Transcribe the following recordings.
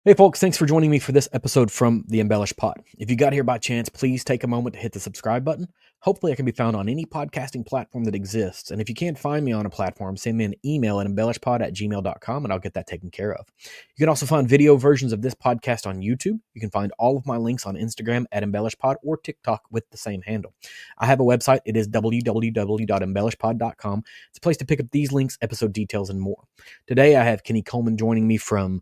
Hey folks, thanks for joining me for this episode from the EmbellishPod. If you got here by chance, please take a moment to hit the subscribe button. Hopefully I can be found on any podcasting platform that exists. And if you can't find me on a platform, send me an email at embellishpod@gmail.com and I'll get that taken care of. You can also find video versions of this podcast on YouTube. You can find all of my links on Instagram at EmbellishPod or TikTok with the same handle. I have a website. It is www.embellishpod.com. It's a place to pick up these links, episode details, and more. Today I have Kenny Coleman joining me from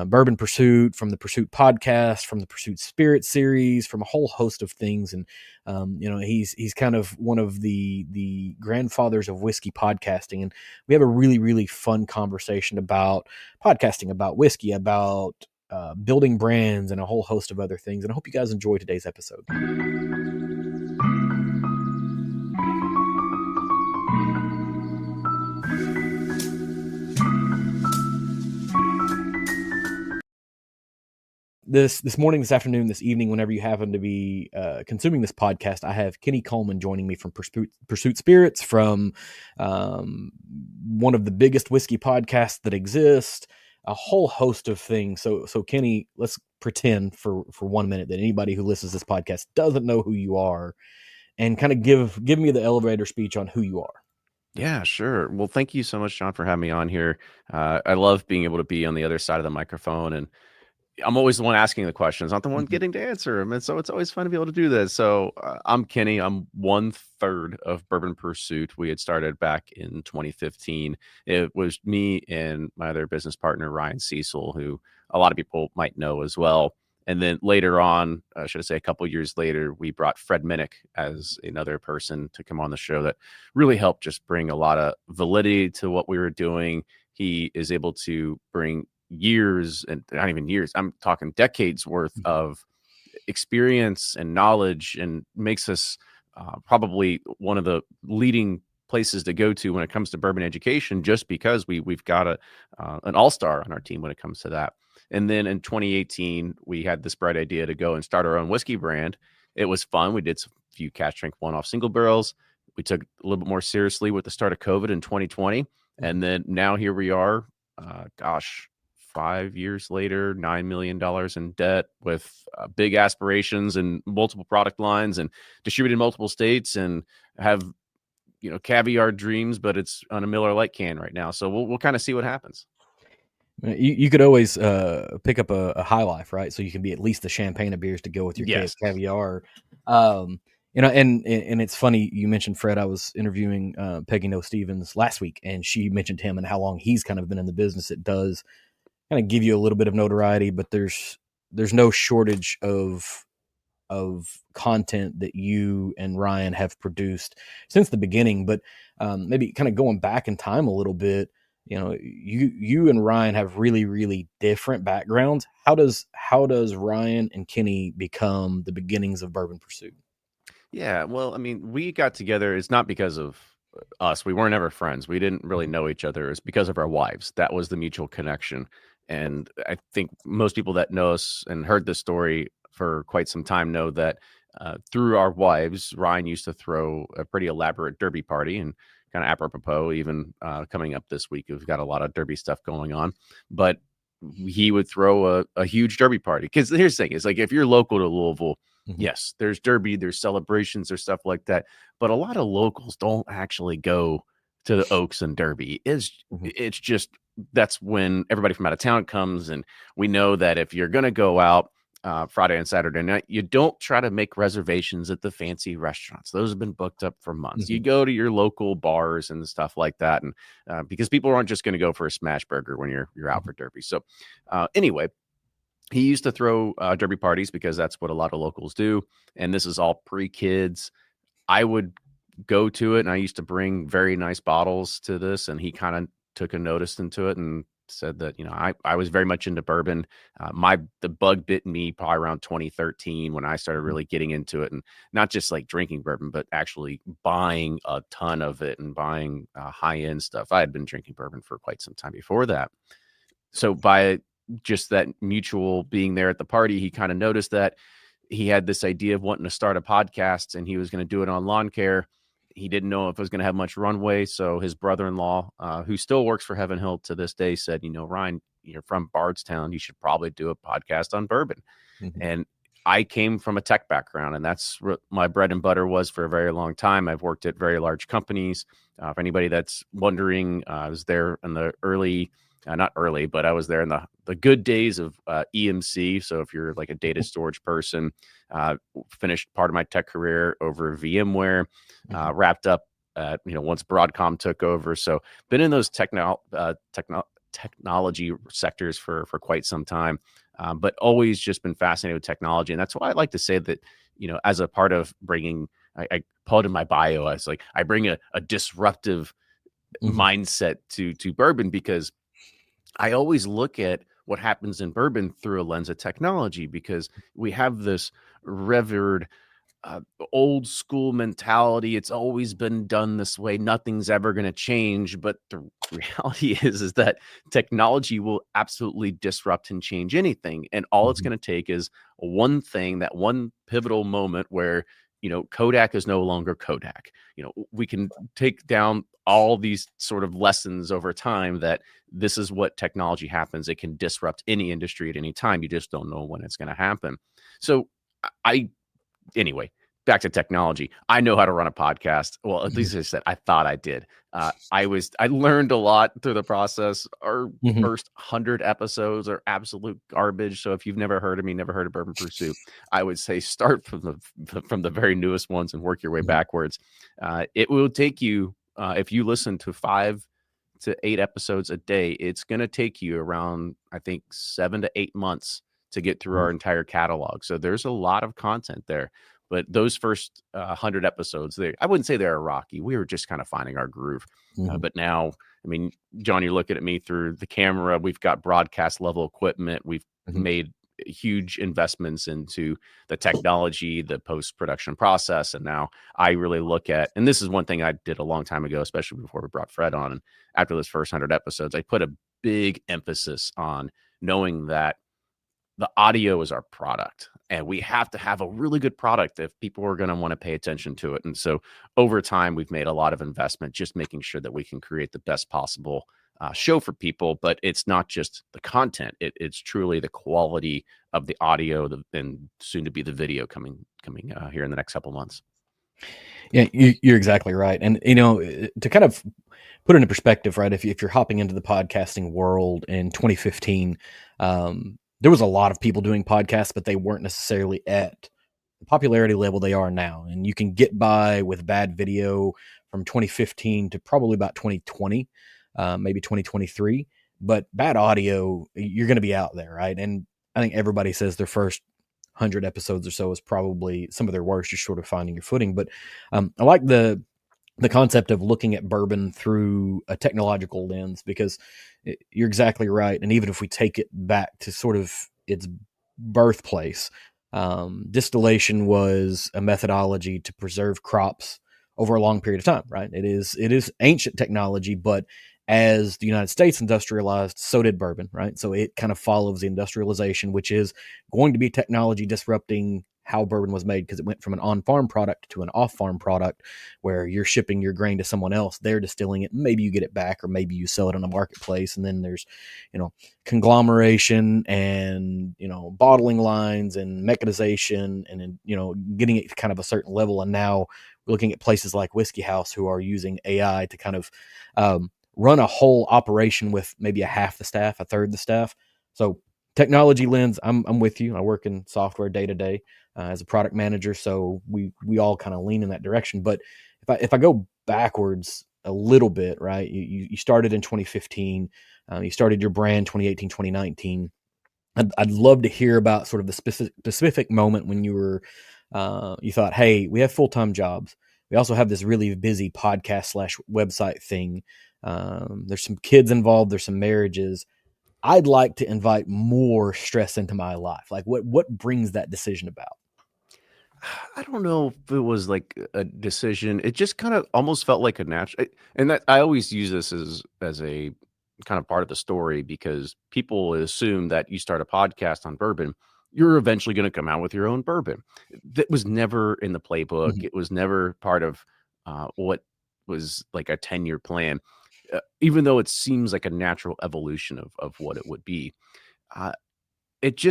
Bourbon Pursuit, from the Pursuit podcast, from the Pursuit Spirit series, from a whole host of things. And he's kind of one of the grandfathers of whiskey podcasting. And we have a really, really fun conversation about podcasting, about whiskey, about building brands, and a whole host of other things. And I hope you guys enjoy today's episode. This morning, this afternoon, this evening, whenever you happen to be consuming this podcast, I have Kenny Coleman joining me from Pursuit Spirits, from one of the biggest whiskey podcasts that exist, a whole host of things. So Kenny, let's pretend for 1 minute that anybody who listens to this podcast doesn't know who you are, and kind of give me the elevator speech on who you are. Yeah, sure. Well, thank you so much, John, for having me on here. I love being able to be on the other side of the microphone, and I'm always the one asking the questions, not the one getting to answer them. And so it's always fun to be able to do this. So I'm Kenny. I'm 1/3 of Bourbon Pursuit. We had started back in 2015. It was me and my other business partner, Ryan Cecil, who a lot of people might know as well. And then later on, should I say a couple years later, we brought Fred Minnick as another person to come on the show that really helped just bring a lot of validity to what we were doing. He is able to bring years, and not even years, I'm talking decades worth of experience and knowledge, and makes us probably one of the leading places to go to when it comes to bourbon education, just because we've got an all-star on our team when it comes to that. And then in 2018, we had this bright idea to go and start our own whiskey brand. It was fun. We did a few cash drink one-off single barrels. We took it a little bit more seriously with the start of COVID in 2020. And then now here we are, 5 years later, $9 million in debt, with big aspirations and multiple product lines, and distributed in multiple states, and have, caviar dreams, but it's on a Miller Lite can right now. So we'll kind of see what happens. You could always pick up a High Life, right? So you can be at least the champagne of beers to go with your caviar. And it's funny you mentioned Fred. I was interviewing Peggy No Stevens last week, and she mentioned him and how long he's kind of been in the business. It does kind of give you a little bit of notoriety, but there's no shortage of content that you and Ryan have produced since the beginning. But maybe kind of going back in time a little bit, you and Ryan have really, really different backgrounds. How does Ryan and Kenny become the beginnings of Bourbon Pursuit? Yeah, well, I mean, we got together. It's not because of us. We weren't ever friends. We didn't really know each other. It's because of our wives. That was the mutual connection. And I think most people that know us and heard this story for quite some time know that through our wives, Ryan used to throw a pretty elaborate derby party, and kind of apropos, even coming up this week, we've got a lot of derby stuff going on. But he would throw a huge derby party. Because here's the thing, is like, if you're local to Louisville, yes, there's derby, there's celebrations, there's stuff like that. But a lot of locals don't actually go to the Oaks and Derby. It's just, that's when everybody from out of town comes. And we know that if you're going to go out Friday and Saturday night, you don't try to make reservations at the fancy restaurants. Those have been booked up for months. You go to your local bars and stuff like that. And because people aren't just going to go for a smash burger when you're out for Derby. So anyway, he used to throw derby parties because that's what a lot of locals do. And this is all pre-kids. I would go to it, and I used to bring very nice bottles to this, and he kind of took a notice into it and said that, I was very much into bourbon. The bug bit me probably around 2013 when I started really getting into it, and not just like drinking bourbon, but actually buying a ton of it and buying high-end stuff. I had been drinking bourbon for quite some time before that. So by just that mutual being there at the party, he kind of noticed that he had this idea of wanting to start a podcast, and he was going to do it on lawn care. He didn't know if it was going to have much runway. So his brother-in-law, who still works for Heaven Hill to this day, said, Ryan, you're from Bardstown, you should probably do a podcast on bourbon. Mm-hmm. And I came from a tech background, and that's what my bread and butter was for a very long time. I've worked at very large companies. For anybody that's wondering, I was there in the early, not early, but I was there in the good days of EMC. So if you're like a data storage person, finished part of my tech career over VMware, wrapped up, once Broadcom took over. So been in those technology sectors for quite some time. But always just been fascinated with technology. And that's why I like to say that, as a part of bringing, I put in my bio, I was like, I bring a disruptive mindset to bourbon, because I always look at what happens in bourbon through a lens of technology, because we have this revered old school mentality. It's always been done this way. Nothing's ever going to change. But the reality is that technology will absolutely disrupt and change anything. And all it's going to take is one thing, that one pivotal moment where, Kodak is no longer Kodak. We can take down all these sort of lessons over time that this is what technology happens. It can disrupt any industry at any time. You just don't know when it's going to happen. So anyway, back to technology. I know how to run a podcast. Well, at least I said I thought I did. I learned a lot through the process. Our first 100 episodes are absolute garbage. So if you've never heard of me, never heard of Bourbon Pursuit, I would say start from the very newest ones and work your way backwards. It will take you, if you listen to 5 to 8 episodes a day, it's going to take you around, I think, 7 to 8 months to get through our entire catalog. So there's a lot of content there. But those first 100 episodes, I wouldn't say they're rocky. We were just kind of finding our groove. But now, I mean, John, you're looking at me through the camera. We've got broadcast level equipment. We've made huge investments into the technology, the post-production process. And now I really look at, and this is one thing I did a long time ago, especially before we brought Fred on. And after those first 100 episodes, I put a big emphasis on knowing that the audio is our product, and we have to have a really good product if people are going to want to pay attention to it. And so over time, we've made a lot of investment, just making sure that we can create the best possible show for people. But it's not just the content. It's truly the quality of the audio and soon to be the video coming here in the next couple of months. Yeah, you're exactly right. And, to kind of put it into perspective, right, if you're hopping into the podcasting world in 2015, there was a lot of people doing podcasts, but they weren't necessarily at the popularity level they are now. And you can get by with bad video from 2015 to probably about 2020, maybe 2023. But bad audio, you're going to be out there, right? And I think everybody says their first 100 episodes or so is probably some of their worst, just sort of finding your footing. But I like the concept of looking at bourbon through a technological lens, because you're exactly right. And even if we take it back to sort of its birthplace, distillation was a methodology to preserve crops over a long period of time, right? It is ancient technology, but as the United States industrialized, so did bourbon, right? So it kind of follows the industrialization, which is going to be technology disrupting how bourbon was made, because it went from an on-farm product to an off-farm product where you're shipping your grain to someone else, they're distilling it, maybe you get it back, or maybe you sell it on a marketplace. And then there's, conglomeration and, bottling lines and mechanization and, getting it to kind of a certain level. And now we're looking at places like Whiskey House who are using AI to kind of run a whole operation with maybe a half the staff, a third the staff. So technology lens, I'm with you. I work in software day to day as a product manager, so we all kind of lean in that direction. But if I go backwards a little bit, right? You started in 2015, you started your brand 2018, 2019. I'd love to hear about sort of the specific moment when you were you thought, hey, we have full-time jobs. We also have this really busy podcast / website thing. There's some kids involved. There's some marriages. I'd like to invite more stress into my life. Like what brings that decision about? I don't know if it was like a decision. It just kind of almost felt like a natural, and that I always use this as a kind of part of the story, because people assume that you start a podcast on bourbon, you're eventually going to come out with your own bourbon. That was never in the playbook. It was never part of what was like a 10-year plan. even though it seems like a natural evolution of what it would be. Uh, it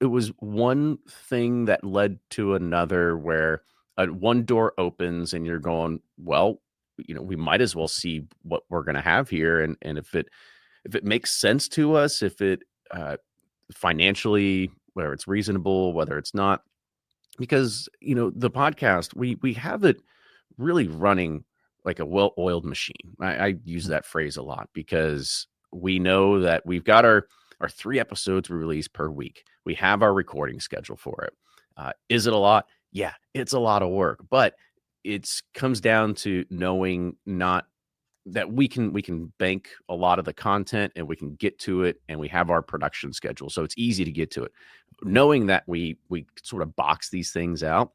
was one thing that led to another where one door opens and you're going, well, we might as well see what we're going to have here. And if it makes sense to us, if it financially, whether it's reasonable, whether it's not, because, the podcast, we have it really running like a well-oiled machine. I use that phrase a lot because we know that we've got our 3 episodes we release per week. We have our recording schedule for it. Is it a lot? Yeah, it's a lot of work, but it comes down to knowing not that we can bank a lot of the content and we can get to it, and we have our production schedule. So it's easy to get to it. Knowing that we sort of box these things out,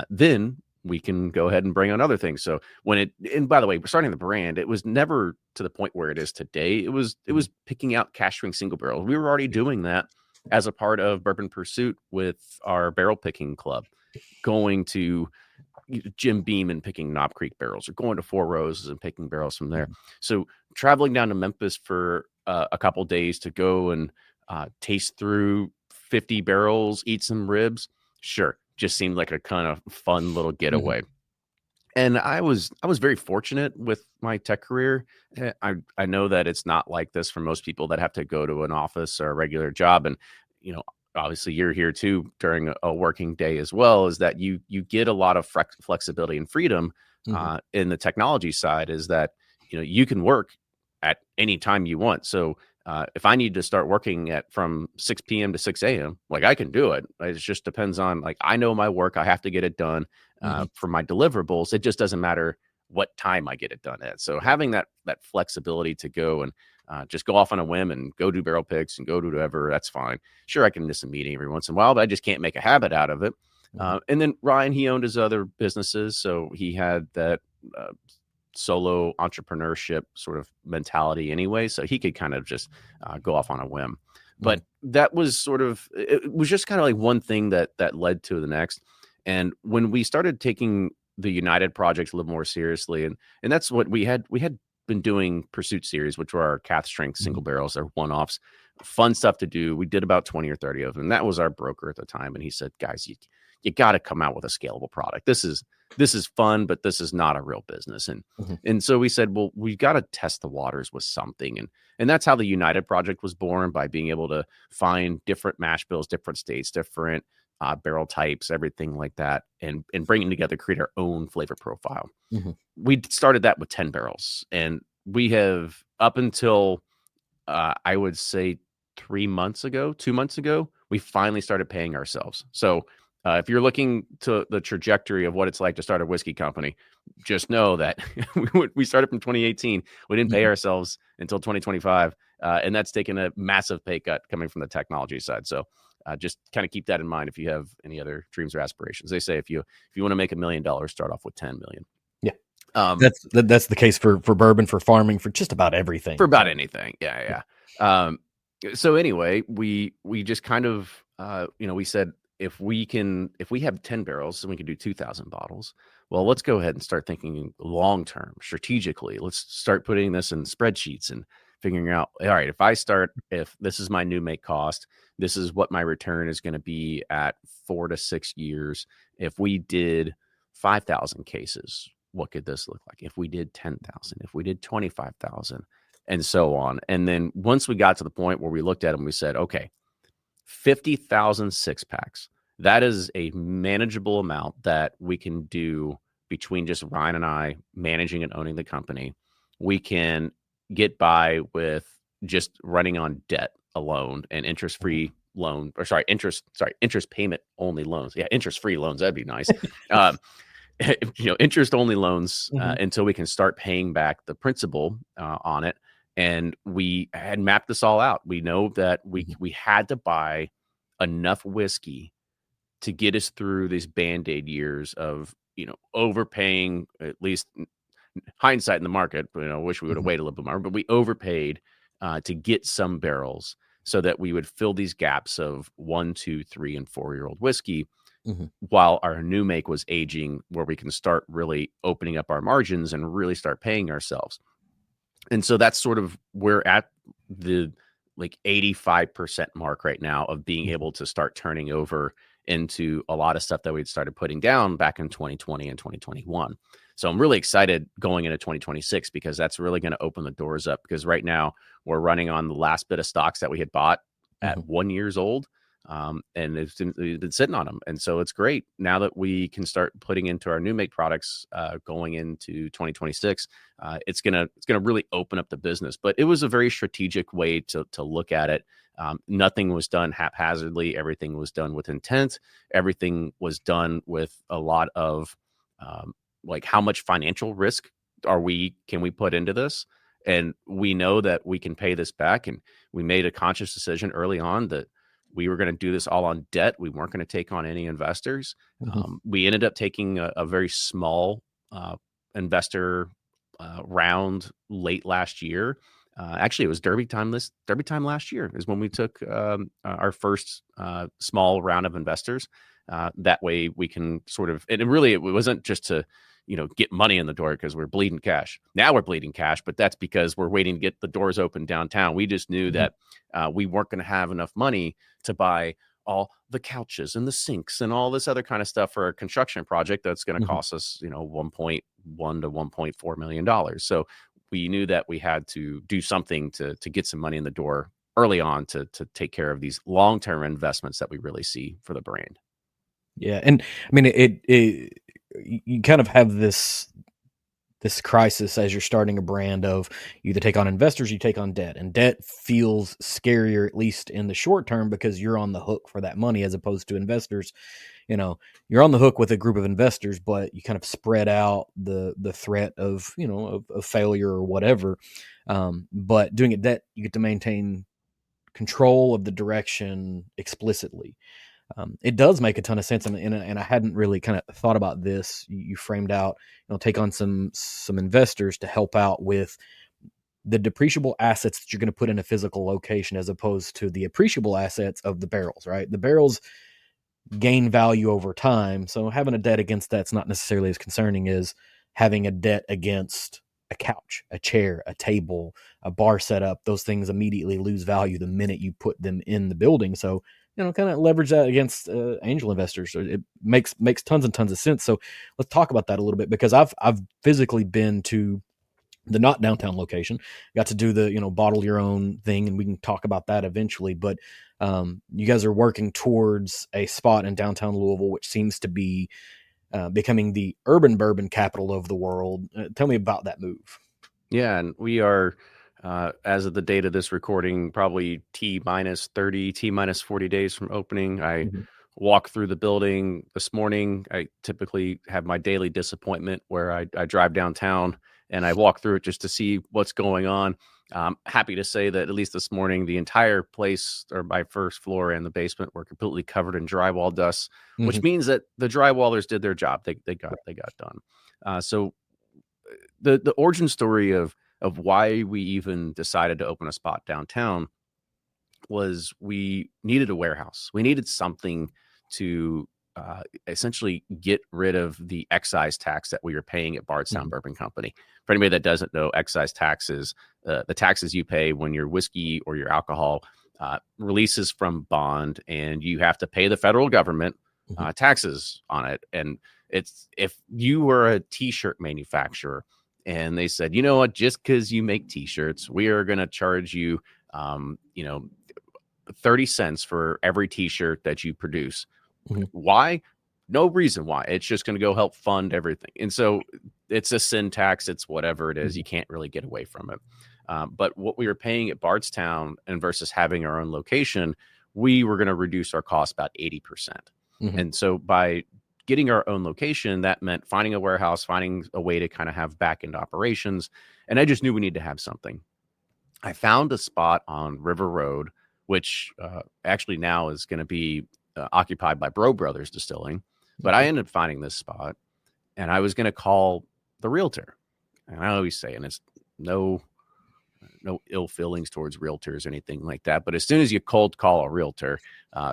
then we can go ahead and bring on other things. So and by the way, we're starting the brand, it was never to the point where it is today. It was picking out cask strength single barrel. We were already doing that as a part of Bourbon Pursuit with our barrel picking club, going to Jim Beam and picking Knob Creek barrels, or going to Four Roses and picking barrels from there. So traveling down to Memphis for a couple days to go and taste through 50 barrels, eat some ribs, sure, just seemed like a kind of fun little getaway. And I was very fortunate with my tech career. I know that it's not like this for most people that have to go to an office or a regular job. And, obviously you're here too during a working day as well, is that you get a lot of flexibility and freedom in the technology side, is that, you can work at any time you want. So if I need to start working from 6 p.m. to 6 a.m., like, I can do it. It just depends on, like, I know my work, I have to get it done for my deliverables. It just doesn't matter what time I get it done at. So having that flexibility to go and just go off on a whim and go do barrel picks and go do whatever, that's fine. Sure, I can miss a meeting every once in a while, but I just can't make a habit out of it. And then Ryan, he owned his other businesses, so he had that solo entrepreneurship sort of mentality anyway, so he could kind of just go off on a whim. But that was it was just kind of like one thing that led to the next. And when we started taking the United project a little more seriously, and that's what we had been doing Pursuit series, which were our cask strength single barrels. They're one-offs, fun stuff to do. We did about 20 or 30 of them. And that was our broker at the time. And he said, guys, you got to come out with a scalable product. This is fun, but this is not a real business. And so we said, well, we've got to test the waters with something. And that's how the United project was born, by being able to find different mash bills, different states, different barrel types, everything like that, and bringing together, create our own flavor profile. We started that with 10 barrels, and we have, up until I would say 2 months ago, we finally started paying ourselves. So if you're looking to the trajectory of what it's like to start a whiskey company, just know that we started from 2018. We didn't pay ourselves until 2025, and that's taken a massive pay cut coming from the technology side. So just kind of keep that in mind if you have any other dreams or aspirations. They say if you want to make $1 million, start off with 10 million. Yeah, that's the case for bourbon, for farming, for just about everything. For about anything, yeah. So anyway, we just kind of we said, if we have 10 barrels and we can do 2,000 bottles, well, let's go ahead and start thinking long term, strategically. Let's start putting this in spreadsheets and figuring out, all right, if this is my new make cost, this is what my return is going to be at 4 to 6 years. If we did 5,000 cases, what could this look like? If we did 10,000, if we did 25,000, and so on. And then once we got to the point where we looked at them, we said, okay, 50,000 6-packs. That is a manageable amount that we can do between just Ryan and I managing and owning the company. We can get by with just running on debt alone and interest payment only loans. Yeah, interest-free loans, that'd be nice. Interest only loans until we can start paying back the principal on it. And we had mapped this all out. We know that we had to buy enough whiskey to get us through these Band-Aid years of, overpaying, at least hindsight in the market. Wish we would have waited a little bit more, but we overpaid to get some barrels so that we would fill these gaps of 1, 2, 3, and 4-year-old whiskey while our new make was aging, where we can start really opening up our margins and really start paying ourselves. And so that's sort of, we're at the like 85% mark right now of being able to start turning over into a lot of stuff that we'd started putting down back in 2020 and 2021. So I'm really excited going into 2026 because that's really going to open the doors up, because right now we're running on the last bit of stocks that we had bought at 1 year old. And we've been sitting on them. And so it's great now that we can start putting into our new make products going into 2026. It's gonna really open up the business. But it was a very strategic way to look at it. Nothing was done haphazardly. Everything was done with intent. Everything was done with a lot of like, how much financial risk can we put into this? And we know that we can pay this back. And we made a conscious decision early on that we were going to do this all on debt. We weren't going to take on any investors. We ended up taking a very small investor round late last year. Actually, it was Derby time last year is when we took our first small round of investors. That way we can sort of, and it wasn't just to, get money in the door because we're bleeding cash. Now we're bleeding cash, but that's because we're waiting to get the doors open downtown. We just knew that we weren't going to have enough money to buy all the couches and the sinks and all this other kind of stuff for a construction project that's going to cost us, $1.1 to $1.4 million. So we knew that we had to do something to get some money in the door early on to take care of these long-term investments that we really see for the brand. Yeah. And I mean, you kind of have this crisis as you're starting a brand of you either take on investors, you take on debt, and debt feels scarier, at least in the short term, because you're on the hook for that money as opposed to investors. You're on the hook with a group of investors, but you kind of spread out the threat of, of failure or whatever. But doing it debt, you get to maintain control of the direction explicitly. It does make a ton of sense, and I hadn't really kind of thought about this. You framed out, take on some investors to help out with the depreciable assets that you're going to put in a physical location, as opposed to the appreciable assets of the barrels. Right, the barrels gain value over time, so having a debt against that's not necessarily as concerning as having a debt against a couch, a chair, a table, a bar setup. Those things immediately lose value the minute you put them in the building. So kind of leverage that against angel investors. It makes tons and tons of sense. So let's talk about that a little bit, because I've physically been to the not downtown location, got to do the, bottle your own thing, and we can talk about that eventually. But you guys are working towards a spot in downtown Louisville, which seems to be becoming the urban bourbon capital of the world. Tell me about that move. Yeah, and we are, as of the date of this recording, probably T-30, T-40 days from opening. I walk through the building this morning. I typically have my daily disappointment where I drive downtown and I walk through it just to see what's going on. Happy to say that at least this morning, the entire place, or my first floor and the basement, were completely covered in drywall dust, which means that the drywallers did their job. They got done. So the origin story of why we even decided to open a spot downtown was we needed a warehouse. We needed something to essentially get rid of the excise tax that we were paying at Bardstown Bourbon Company. For anybody that doesn't know, excise tax is the taxes you pay when your whiskey or your alcohol releases from bond, and you have to pay the federal government taxes on it. And it's, if you were a t-shirt manufacturer and they said, you know what, just because you make t-shirts, we are going to charge you, 30 cents for every t-shirt that you produce. Why? No reason why. It's just going to go help fund everything. And so it's a sin tax. It's whatever it is. You can't really get away from it. But what we were paying at Bardstown and versus having our own location, we were going to reduce our cost about 80%. And so by getting our own location, that meant finding a warehouse, finding a way to kind of have back-end operations. And I just knew we needed to have something. I found a spot on River Road, which actually now is going to be occupied by Bro Brothers Distilling. But I ended up finding this spot, and I was going to call the realtor. And I always say, and it's no ill feelings towards realtors or anything like that, but as soon as you cold call a realtor,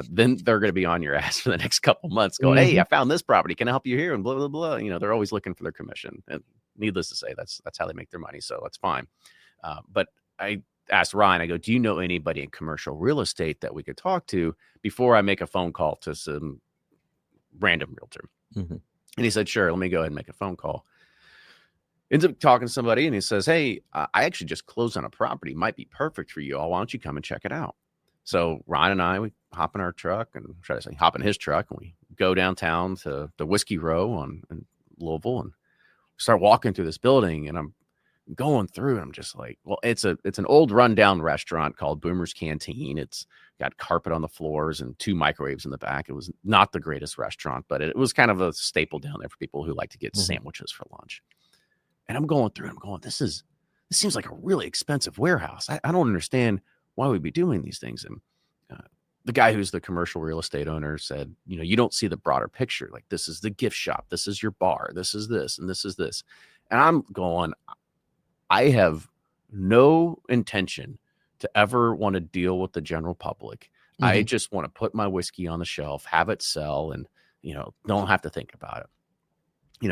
then they're going to be on your ass for the next couple months going, hey, I found this property. Can I help you here? And blah, blah, blah. They're always looking for their commission. And needless to say, that's how they make their money. So that's fine. But I asked Ryan, I go, do you know anybody in commercial real estate that we could talk to before I make a phone call to some random realtor? Mm-hmm. And he said, sure, let me go ahead and make a phone call. Ends up talking to somebody and he says, hey, I actually just closed on a property. Might be perfect for you all. Why don't you come and check it out? So Ryan and I, we hop in our truck and hop in his truck and we go downtown to the Whiskey Row in Louisville and start walking through this building. And I'm going through and I'm just like, well, it's an old rundown restaurant called Boomer's Canteen. It's got carpet on the floors and 2 microwaves in the back. It was not the greatest restaurant, but it was kind of a staple down there for people who like to get sandwiches for lunch. And I'm going through, this seems like a really expensive warehouse. I don't understand why we'd be doing these things. And the guy who's the commercial real estate owner said, you don't see the broader picture. Like, this is the gift shop. This is your bar. This is this. And this is this. And I'm going, I have no intention to ever want to deal with the general public. Mm-hmm. I just want to put my whiskey on the shelf, have it sell, and, don't have to think about it.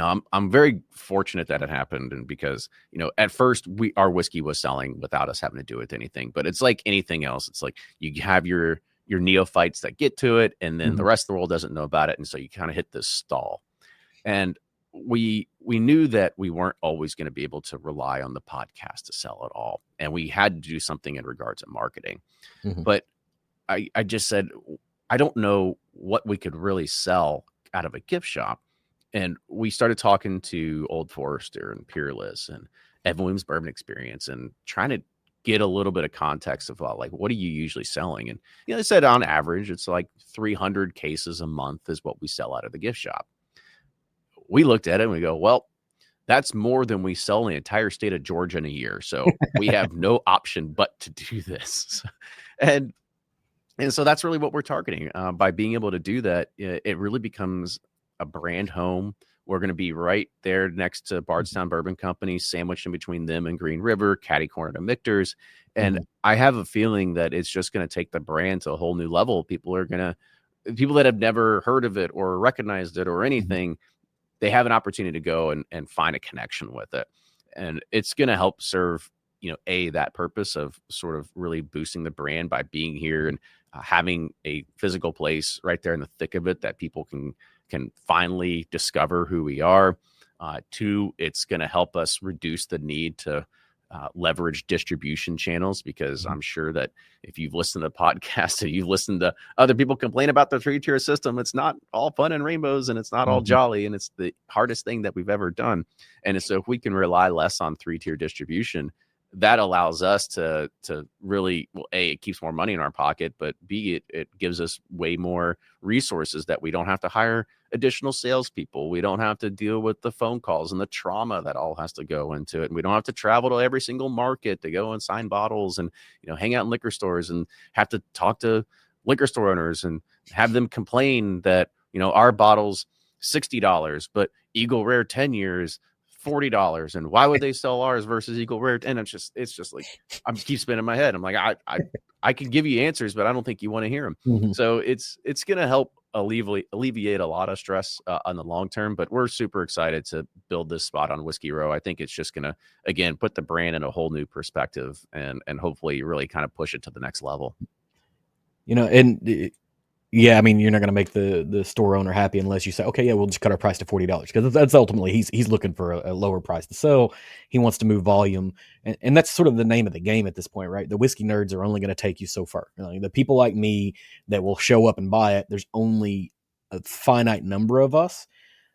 I'm very fortunate that it happened. And because, at first our whiskey was selling without us having to do with anything, but it's like anything else. It's like you have your neophytes that get to it, and then the rest of the world doesn't know about it. And so you kind of hit this stall. And we knew that we weren't always going to be able to rely on the podcast to sell it all. And we had to do something in regards to marketing. Mm-hmm. But I just said, I don't know what we could really sell out of a gift shop. And we started talking to Old Forester and Peerless and Evan Williams Bourbon Experience and trying to get a little bit of context of like, what are you usually selling? And, they said on average, it's like 300 cases a month is what we sell out of the gift shop. We looked at it and we go, well, that's more than we sell in the entire state of Georgia in a year. So we have no option but to do this. And so that's really what we're targeting. By being able to do that, it really becomes a brand home. We're going to be right there next to Bardstown Bourbon Company, sandwiched in between them and Green River, catty corner to Michter's. And I have a feeling that it's just going to take the brand to a whole new level. People that have never heard of it or recognized it or anything, they have an opportunity to go and find a connection with it. And it's going to help serve, that purpose of sort of really boosting the brand by being here and having a physical place right there in the thick of it that people can finally discover who we are. 2, it's going to help us reduce the need to leverage distribution channels, because I'm sure that if you've listened to the podcast and you've listened to other people complain about the 3-tier system, it's not all fun and rainbows and it's not all jolly, and it's the hardest thing that we've ever done. And so if we can rely less on 3-tier distribution, that allows us to really, well, A, it keeps more money in our pocket, but B, it gives us way more resources that we don't have to hire additional salespeople. We don't have to deal with the phone calls and the trauma that all has to go into it. And we don't have to travel to every single market to go and sign bottles and, hang out in liquor stores and have to talk to liquor store owners and have them complain that, our bottle's $60, but Eagle Rare 10 years, $40, and why would they sell ours versus Eagle Rare? And it's just like, I'm keep spinning my head. I'm like, I can give you answers, but I don't think you want to hear them. So it's going to help alleviate a lot of stress on the long term. But we're super excited to build this spot on Whiskey Row. I think it's just going to, again, put the brand in a whole new perspective and hopefully really kind of push it to the next level. Yeah, I mean, you're not going to make the store owner happy unless you say, okay, yeah, we'll just cut our price to $40, because that's ultimately he's looking for a lower price to sell. He wants to move volume, and that's sort of the name of the game at this point, right? The whiskey nerds are only going to take you so far. The people like me that will show up and buy it, there's only a finite number of us.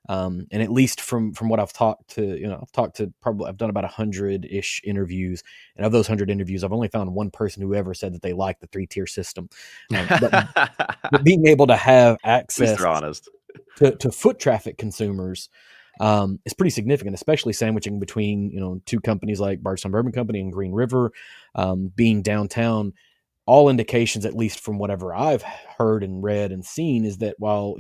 And at least from what I've talked to, I've done about 100-ish interviews. And of those 100 interviews, I've only found one person who ever said that they liked the 3-tier system. But being able to have access to foot traffic consumers is pretty significant, especially sandwiching between, 2 companies like Bardstown Bourbon Company and Green River, being downtown. All indications, at least from whatever I've heard and read and seen, is that while,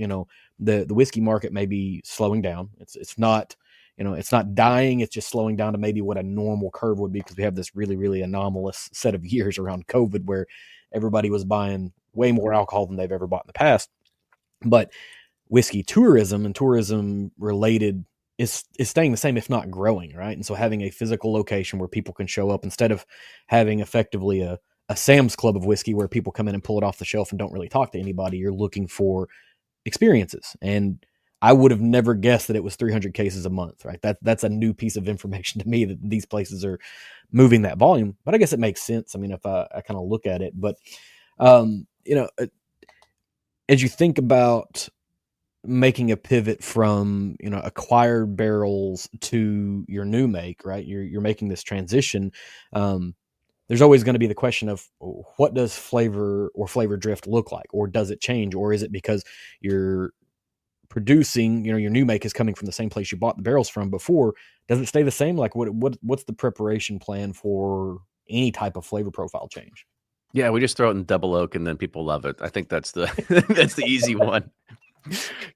the whiskey market may be slowing down, it's not, it's not dying. It's just slowing down to maybe what a normal curve would be, because we have this really, really anomalous set of years around COVID where everybody was buying way more alcohol than they've ever bought in the past. But whiskey tourism and tourism related is staying the same, if not growing, right? And so having a physical location where people can show up instead of having effectively a Sam's Club of whiskey where people come in and pull it off the shelf and don't really talk to anybody. You're looking for experiences. And I would have never guessed that it was 300 cases a month, right? That's a new piece of information to me that these places are moving that volume. But I guess it makes sense. I mean, if I kind of look at it, but as you think about making a pivot from acquired barrels to your new make, right? You're making this transition. There's always going to be the question of what does flavor or flavor drift look like, or does it change, or is it because you're producing, your new make is coming from the same place you bought the barrels from before? Does it stay the same? Like what's the preparation plan for any type of flavor profile change? Yeah, we just throw it in double oak and then people love it. I think that's the that's the easy one.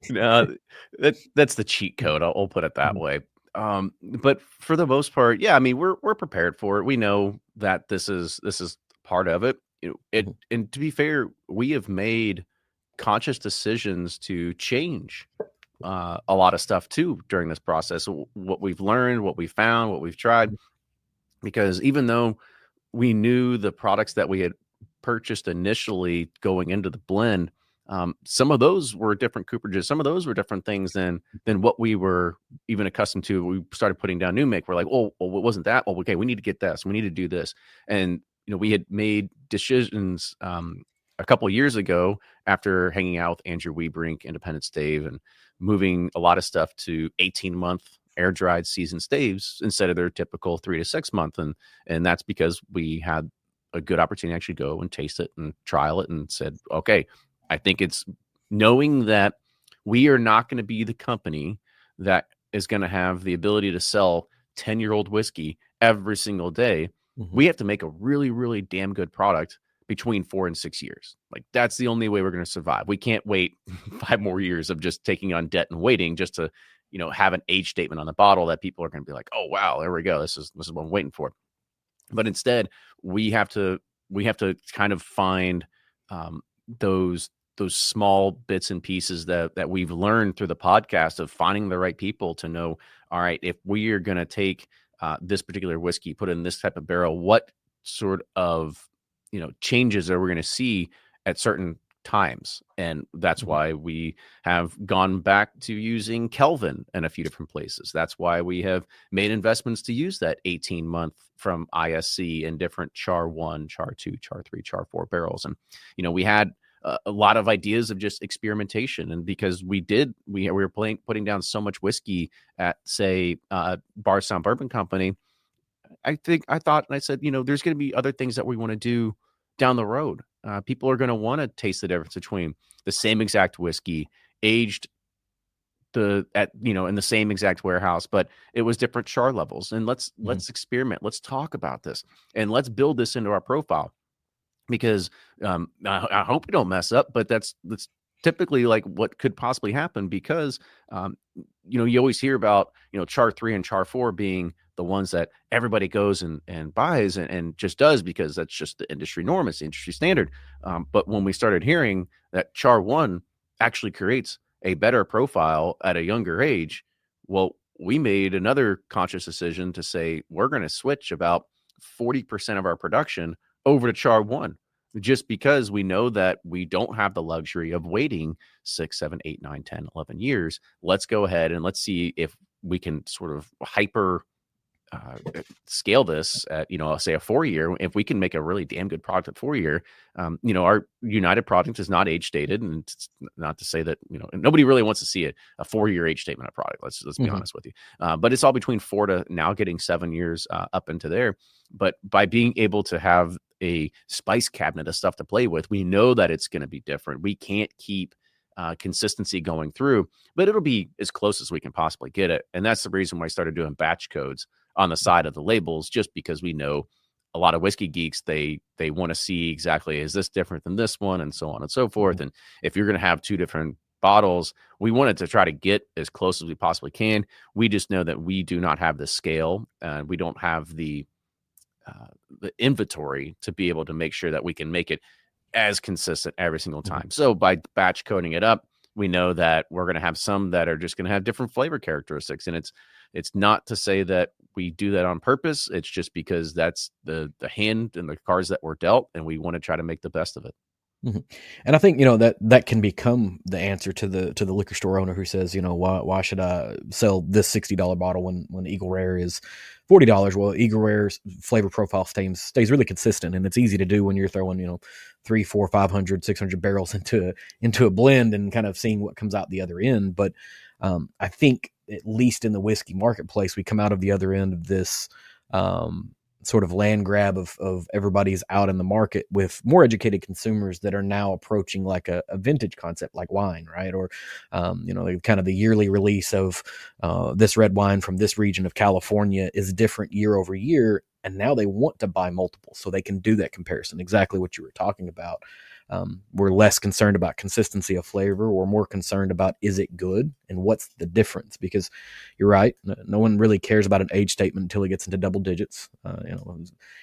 No, that's the cheat code. I'll put it that way. But for the most part, yeah, I mean, we're prepared for it. We know that this is part of it. And to be fair, we have made conscious decisions to change a lot of stuff too during this process. What we've learned, what we found, what we've tried, because even though we knew the products that we had purchased initially going into the blend, some of those were different cooperages. Some of those were different things than what we were even accustomed to. We started putting down new make. We're like, well, what wasn't that? Well, okay, we need to get this. We need to do this. And we had made decisions a couple of years ago after hanging out with Andrew Webrink, Independent Stave, and moving a lot of stuff to 18-month air dried seasoned staves instead of their typical 3 to 6 month. And that's because we had a good opportunity to actually go and taste it and trial it and said, okay, I think it's knowing that we are not going to be the company that is going to have the ability to sell 10-year-old whiskey every single day. Mm-hmm. We have to make a really, really damn good product between 4 and 6 years. Like that's the only way we're going to survive. We can't wait 5 more years of just taking on debt and waiting just to, have an age statement on the bottle that people are going to be like, oh, wow, there we go. This is what I'm waiting for. But instead we have to kind of find those small bits and pieces that we've learned through the podcast of finding the right people to know, all right, if we are going to take this particular whiskey, put it in this type of barrel, what sort of, changes are we going to see at certain times? And that's why we have gone back to using Kelvin in a few different places. That's why we have made investments to use that 18-month from ISC in different char 1, char 2, char 3, char 4 barrels. And, we had a lot of ideas of just experimentation. And because we were putting down so much whiskey at, say, Bardstown Bourbon Company, I thought, and I said, there's going to be other things that we want to do down the road. People are going to want to taste the difference between the same exact whiskey aged in the same exact warehouse, but it was different char levels. And let's experiment. Let's talk about this and let's build this into our profile. Because I hope we don't mess up, but that's typically like what could possibly happen. Because you always hear about char 3 and char 4 being the ones that everybody goes and buys and just does because that's just the industry norm, it's the industry standard. But when we started hearing that char 1 actually creates a better profile at a younger age, well, we made another conscious decision to say we're going to switch about 40% of our production over to char 1, just because we know that we don't have the luxury of waiting 6, 7, 8, 9, 10, 11 years. Let's go ahead and let's see if we can sort of hyper scale this at, say a 4-year. If we can make a really damn good product at 4-year, our United product is not age stated, and it's not to say that, nobody really wants to see a 4-year age statement of product. Let's be honest with you. But it's all between 4 to now getting 7 years up into there. But by being able to have a spice cabinet of stuff to play with, we know that it's going to be different. We can't keep consistency going through, but it'll be as close as we can possibly get it. And that's the reason why I started doing batch codes on the side of the labels, just because we know a lot of whiskey geeks, they want to see exactly, is this different than this one, and so on and so forth. And if you're going to have 2 different bottles, we wanted to try to get as close as we possibly can. We just know that we do not have the scale, and we don't have the inventory to be able to make sure that we can make it as consistent every single time. So by batch coding it up, we know that we're going to have some that are just going to have different flavor characteristics. And it's not to say that we do that on purpose. It's just because that's the hand and the cards that were dealt, and we want to try to make the best of it. Mm-hmm. And I think, that can become the answer to the liquor store owner who says, why should I sell this $60 bottle when Eagle Rare is $40? Well, Eagle Rare's flavor profile stays really consistent, and it's easy to do when you're throwing, 3, 4, 500, 600 barrels into a blend and kind of seeing what comes out the other end. But I think at least in the whiskey marketplace, we come out of the other end of this sort of land grab of everybody's out in the market with more educated consumers that are now approaching like a vintage concept like wine, right? Or, kind of the yearly release of this red wine from this region of California is different year over year. And now they want to buy multiples so they can do that comparison. Exactly what you were talking about. We're less concerned about consistency of flavor. We're more concerned about, is it good and what's the difference? Because you're right. No one really cares about an age statement until it gets into double digits.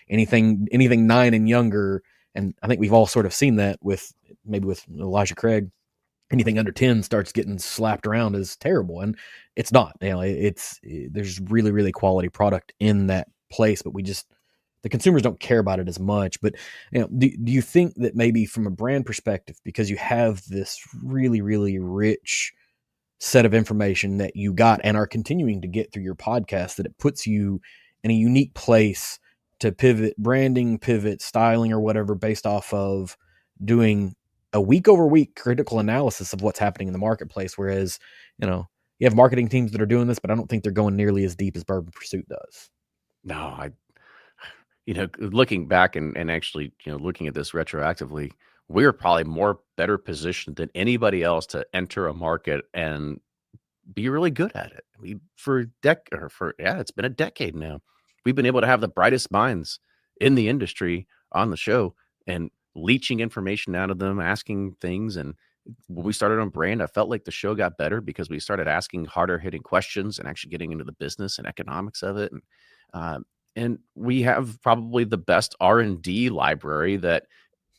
Anything 9 and younger. And I think we've all sort of seen that with Elijah Craig. Anything under 10 starts getting slapped around as terrible. And it's not, there's really, really quality product in that place, but the consumers don't care about it as much. But do you think that maybe from a brand perspective, because you have this really, really rich set of information that you got and are continuing to get through your podcast, that it puts you in a unique place to pivot branding, pivot styling, or whatever, based off of doing a week over week critical analysis of what's happening in the marketplace? Whereas, you have marketing teams that are doing this, but I don't think they're going nearly as deep as Bourbon Pursuit does. No, looking back and actually, looking at this retroactively, we're probably better positioned than anybody else to enter a market and be really good at it. I mean, it's been a decade now. We've been able to have the brightest minds in the industry on the show and leeching information out of them, asking things. And when we started on brand, I felt like the show got better because we started asking harder hitting questions and actually getting into the business and economics of it. And we have probably the best R&D library that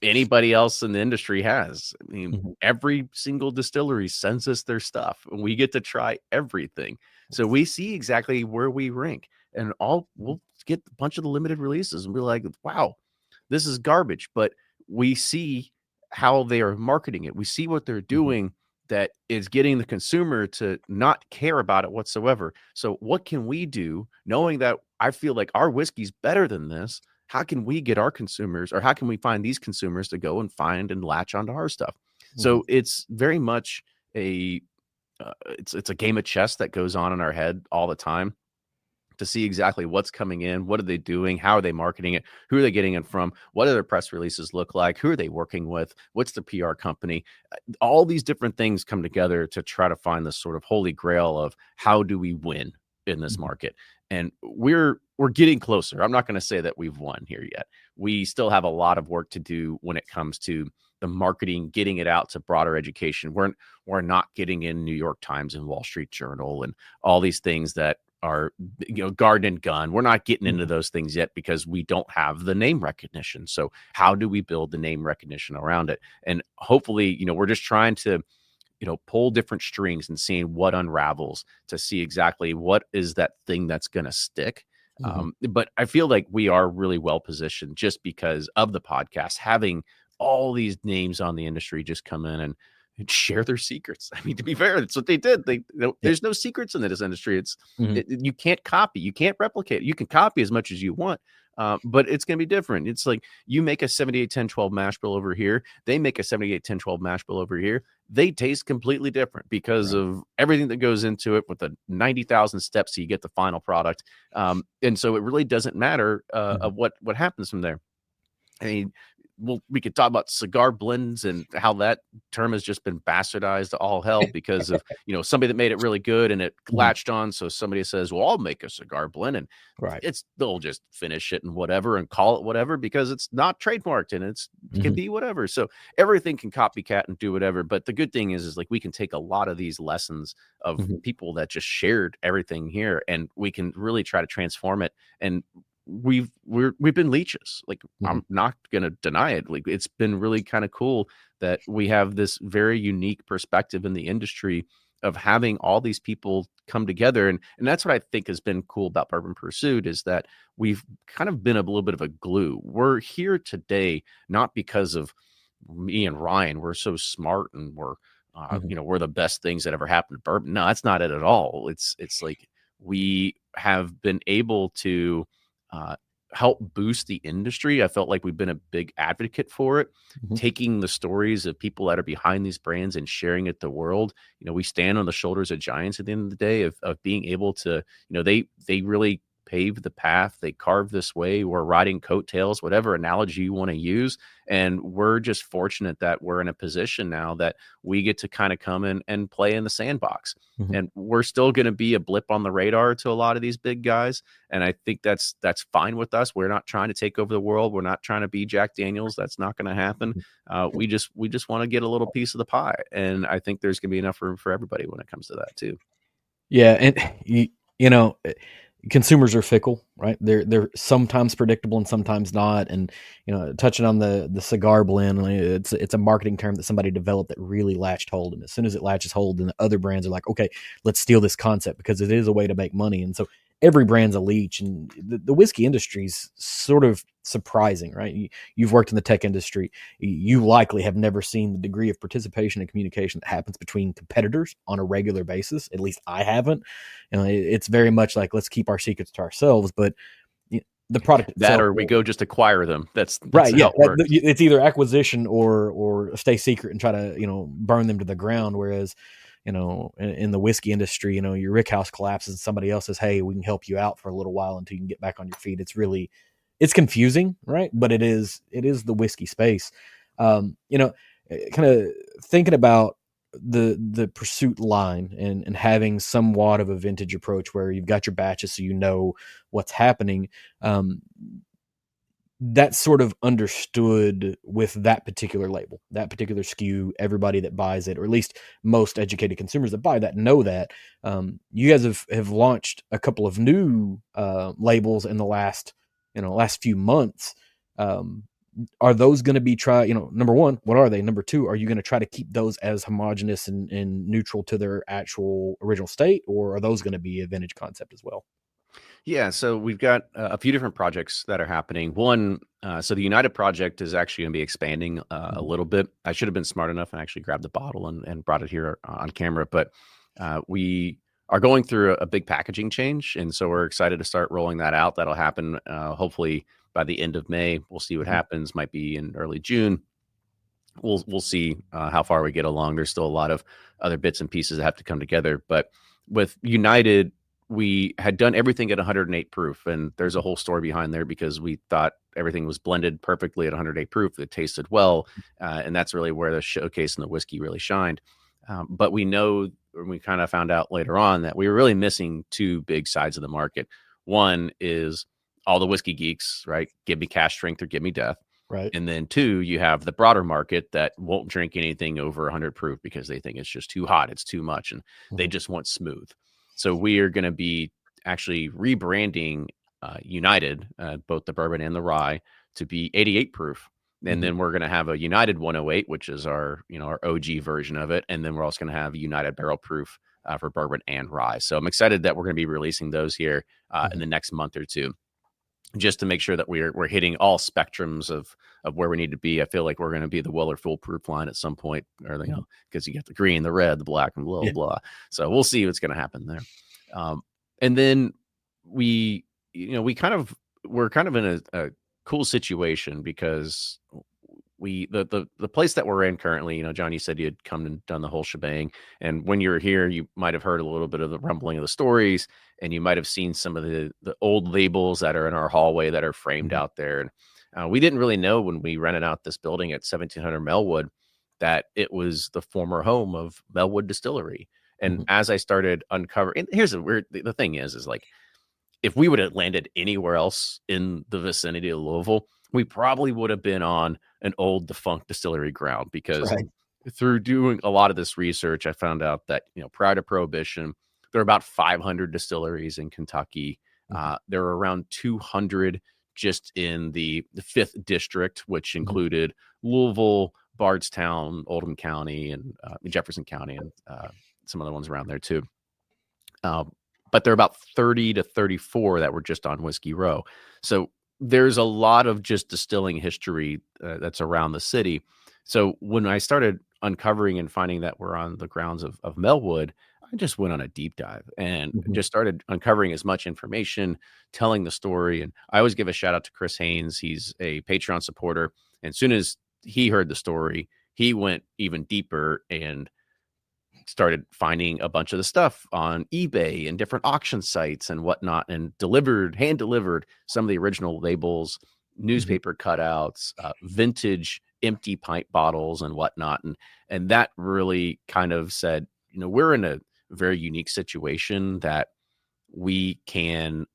anybody else in the industry has. I mean, every single distillery sends us their stuff and we get to try everything. So we see exactly where we rank, and we'll get a bunch of the limited releases and be like, wow, this is garbage. But we see how they are marketing it. We see what they're doing that is getting the consumer to not care about it whatsoever. So what can we do, knowing that I feel like our whiskey's better than this? How can we get our consumers, or how can we find these consumers to go and find and latch onto our stuff? So it's very much it's a game of chess that goes on in our head all the time to see exactly what's coming in, what are they doing, how are they marketing it, who are they getting it from, what do their press releases look like, who are they working with, what's the PR company. All these different things come together to try to find this sort of holy grail of how do we win in this market. And we're getting closer. I'm not going to say that we've won here yet. We still have a lot of work to do when it comes to the marketing, getting it out to broader education. We're not getting in New York Times and Wall Street Journal and all these things that are, garden and gun. We're not getting into those things yet because we don't have the name recognition. So how do we build the name recognition around it? And hopefully, we're just trying to, pull different strings and seeing what unravels to see exactly what is that thing that's going to stick. But I feel like we are really well positioned just because of the podcast, having all these names on the industry just come in and share their secrets. I mean, to be fair, that's what they did. There's no secrets in this industry. You can't copy, you can't replicate. You can copy as much as you want, but it's going to be different. It's like you make a 78, 10, 12 mash bill over here. They make a 78, 10, 12 mash bill over here. They taste completely different because of everything that goes into it with the 90,000 steps so you get the final product. And so it really doesn't matter of what happens from there. I mean, we could talk about cigar blends and how that term has just been bastardized to all hell because of, somebody that made it really good and it latched on. So somebody says, well, I'll make a cigar blend, and they'll just finish it and whatever and call it whatever because it's not trademarked and it can be whatever. So everything can copycat and do whatever. But the good thing is like we can take a lot of these lessons of people that just shared everything here, and we can really try to transform it. And we've been leeches. Like, Mm-hmm. I'm not gonna deny it. Like, it's been really kind of cool that we have this very unique perspective in the industry of having all these people come together. And that's what I think has been cool about Bourbon Pursuit, is that we've kind of been a little bit of a glue. We're here today not because of me and Ryan. We're so smart, and we're the best things that ever happened to bourbon. No, that's not it at all. It's like we have been able to uh, help boost the industry. I felt like we've been a big advocate for it, Mm-hmm. taking the stories of people that are behind these brands and sharing it to the world. We stand on the shoulders of giants at the end of the day, of being able to, they really paved the path. They carved this way. We're riding coattails, whatever analogy you want to use. And we're just fortunate that we're in a position now that we get to kind of come in and play in the sandbox. Mm-hmm. And we're still going to be a blip on the radar to a lot of these big guys. And I think that's fine with us. We're not trying to take over the world. We're not trying to be Jack Daniels. That's not going to happen. We just want to get a little piece of the pie. And I think there's going to be enough room for everybody when it comes to that too. Yeah, and you know, consumers are fickle, right? They're sometimes predictable and sometimes not. And touching on the cigar blend, it's a marketing term that somebody developed that really latched hold. And as soon as it latches hold, then the other brands are like, okay, let's steal this concept because it is a way to make money. And so every brand's a leech, and the whiskey industry is sort of surprising, right? You've worked in the tech industry. You likely have never seen the degree of participation and communication that happens between competitors on a regular basis. At least I haven't. It's very much like, let's keep our secrets to ourselves, but the product itself, that, or we go just acquire them. That's right. Yeah, how it works. it's either acquisition or stay secret and try to burn them to the ground. Whereas in the whiskey industry, your rick house collapses and somebody else says, hey, we can help you out for a little while until you can get back on your feet. It's confusing, right? But it is the whiskey space. Kind of thinking about the Pursuit line and having somewhat of a vintage approach where you've got your batches so you know what's happening. That's sort of understood with that particular label, that particular SKU. Everybody that buys it, or at least most educated consumers that buy that, know that. You guys have launched a couple of new labels in the last few months. Are those going to be number one, what are they? Number two, are you going to try to keep those as homogenous and neutral to their actual original state, or are those going to be a vintage concept as well? Yeah, so we've got a few different projects that are happening. One, so the United project is actually going to be expanding a little bit. I should have been smart enough and actually grabbed the bottle and brought it here on camera, but we are going through a big packaging change, and so we're excited to start rolling that out. That'll happen hopefully by the end of May. We'll see what happens. Might be in early June. We'll see how far we get along. There's still a lot of other bits and pieces that have to come together, but with United, we had done everything at 108 proof, and there's a whole story behind there because we thought everything was blended perfectly at 108 proof. It tasted well, and that's really where the showcase and the whiskey really shined. But we kind of found out later on that we were really missing two big sides of the market. One is all the whiskey geeks, right? Give me cash strength or give me death. Right. And then two, you have the broader market that won't drink anything over 100 proof because they think it's just too hot, it's too much, and they just want smooth. So we are going to be actually rebranding United, both the bourbon and the rye, to be 88 proof. And then we're going to have a United 108, which is our OG version of it. And then we're also going to have United barrel proof for bourbon and rye. So I'm excited that we're going to be releasing those here in the next month or two, just to make sure that we're hitting all spectrums of where we need to be. I feel like we're going to be the Weller foolproof line at some point, or because you get the green, the red, the black, and blah blah. So we'll see what's going to happen there. And then we're kind of in a cool situation because the place that we're in currently, John, you said you had come and done the whole shebang. And when you were here, you might have heard a little bit of the rumbling of the stories, and you might have seen some of the old labels that are in our hallway that are framed out there. And we didn't really know when we rented out this building at 1700 Melwood that it was the former home of Melwood Distillery. And as I started uncovering, and here's the thing is like, if we would have landed anywhere else in the vicinity of Louisville, we probably would have been on an old defunct distillery ground, because through doing a lot of this research, I found out that, prior to Prohibition, there were about 500 distilleries in Kentucky. There were around 200 just in the 5th district, which included Louisville, Bardstown, Oldham County, and Jefferson County, and some other ones around there too. But there are about 30 to 34 that were just on Whiskey Row. So there's a lot of just distilling history that's around the city. So when I started uncovering and finding that we're on the grounds of Melwood, I just went on a deep dive and just started uncovering as much information, telling the story. And I always give a shout out to Chris Haynes. He's a Patreon supporter. And as soon as he heard the story, he went even deeper and started finding a bunch of the stuff on eBay and different auction sites and whatnot, and hand delivered some of the original labels, newspaper cutouts, vintage empty pint bottles and whatnot. And that really kind of said, we're in a very unique situation that we can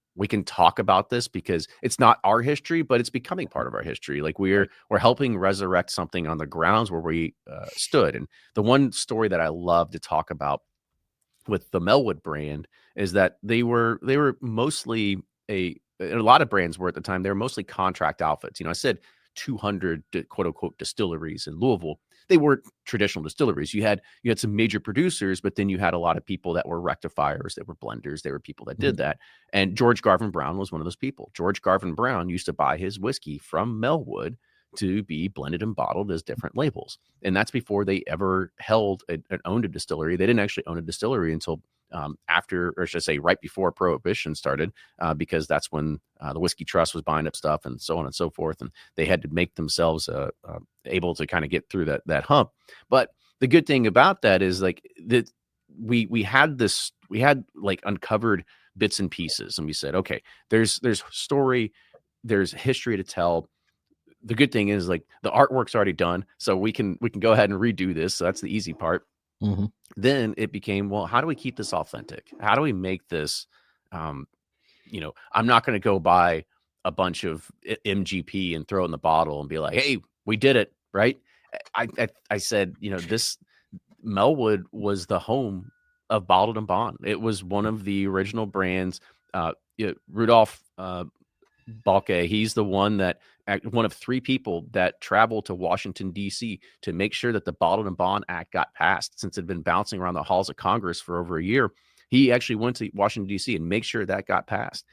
talk about this because it's not our history, but it's becoming part of our history. Like we're helping resurrect something on the grounds where we stood. And the one story that I love to talk about with the Melwood brand is that they were mostly a lot of brands were at the time, they were mostly contract outfits. I said 200 quote unquote distilleries in Louisville. They weren't traditional distilleries. You had some major producers, but then you had a lot of people that were rectifiers, that were blenders. There were people that did that. And George Garvin Brown was one of those people. George Garvin Brown used to buy his whiskey from Melwood to be blended and bottled as different labels. And that's before they ever held and owned a distillery. They didn't actually own a distillery until after, or should I say, right before Prohibition started, because that's when the Whiskey Trust was buying up stuff and so on and so forth. And they had to make themselves able to kind of get through that hump. But the good thing about that is like that we had like uncovered bits and pieces, and we said, okay, there's story, there's history to tell. The good thing is like the artwork's already done, so we can go ahead and redo this. So that's the easy part. Then it became, well, how do we keep this authentic? How do we make this, I'm not going to go buy a bunch of MGP and throw it in the bottle and be like, hey, we did it. Right. I said, this Melwood was the home of Bottled and Bond. It was one of the original brands. Rudolph Balke, he's the one of 3 people that traveled to Washington, D.C. to make sure that the Bottled and Bond Act got passed, since it had been bouncing around the halls of Congress for over a year. He actually went to Washington, D.C. and make sure that got passed.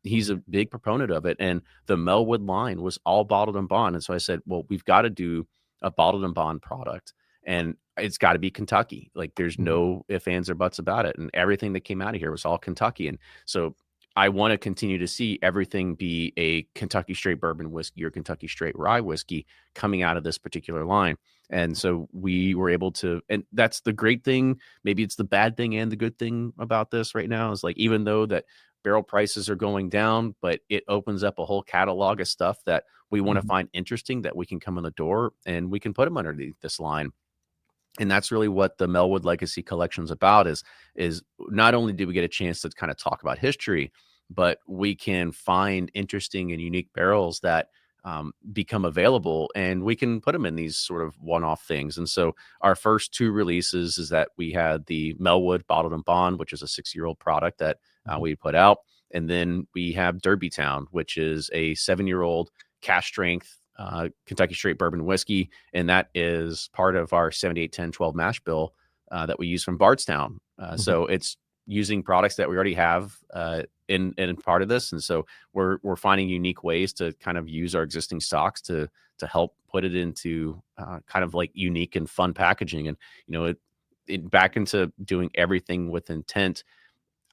He's a big proponent of it. And the Melwood line was all Bottled and Bond. And so I said, well, we've got to do a Bottled and Bond product. And it's got to be Kentucky. Like there's no ifs, ands, or buts about it. And everything that came out of here was all Kentucky. And so I want to continue to see everything be a Kentucky straight bourbon whiskey or Kentucky straight rye whiskey coming out of this particular line. And so we were able to, and that's the great thing. Maybe it's the bad thing and the good thing about this right now is like, even though that barrel prices are going down, but it opens up a whole catalog of stuff that we want to find interesting that we can come in the door and we can put them underneath this line. And that's really what the Melwood Legacy Collection is about, is not only do we get a chance to kind of talk about history, but we can find interesting and unique barrels that become available, and we can put them in these sort of one-off things. And so our first 2 releases is that we had the Melwood Bottled and Bond, which is a 6-year-old product that we put out. And then we have Derbytown, which is a 7-year-old cask strength Kentucky straight bourbon whiskey, and that is part of our 78-10-12 mash bill that we use from Bardstown. So it's using products that we already have in part of this, and so we're finding unique ways to kind of use our existing stocks to help put it into kind of like unique and fun packaging. And it back into doing everything with intent.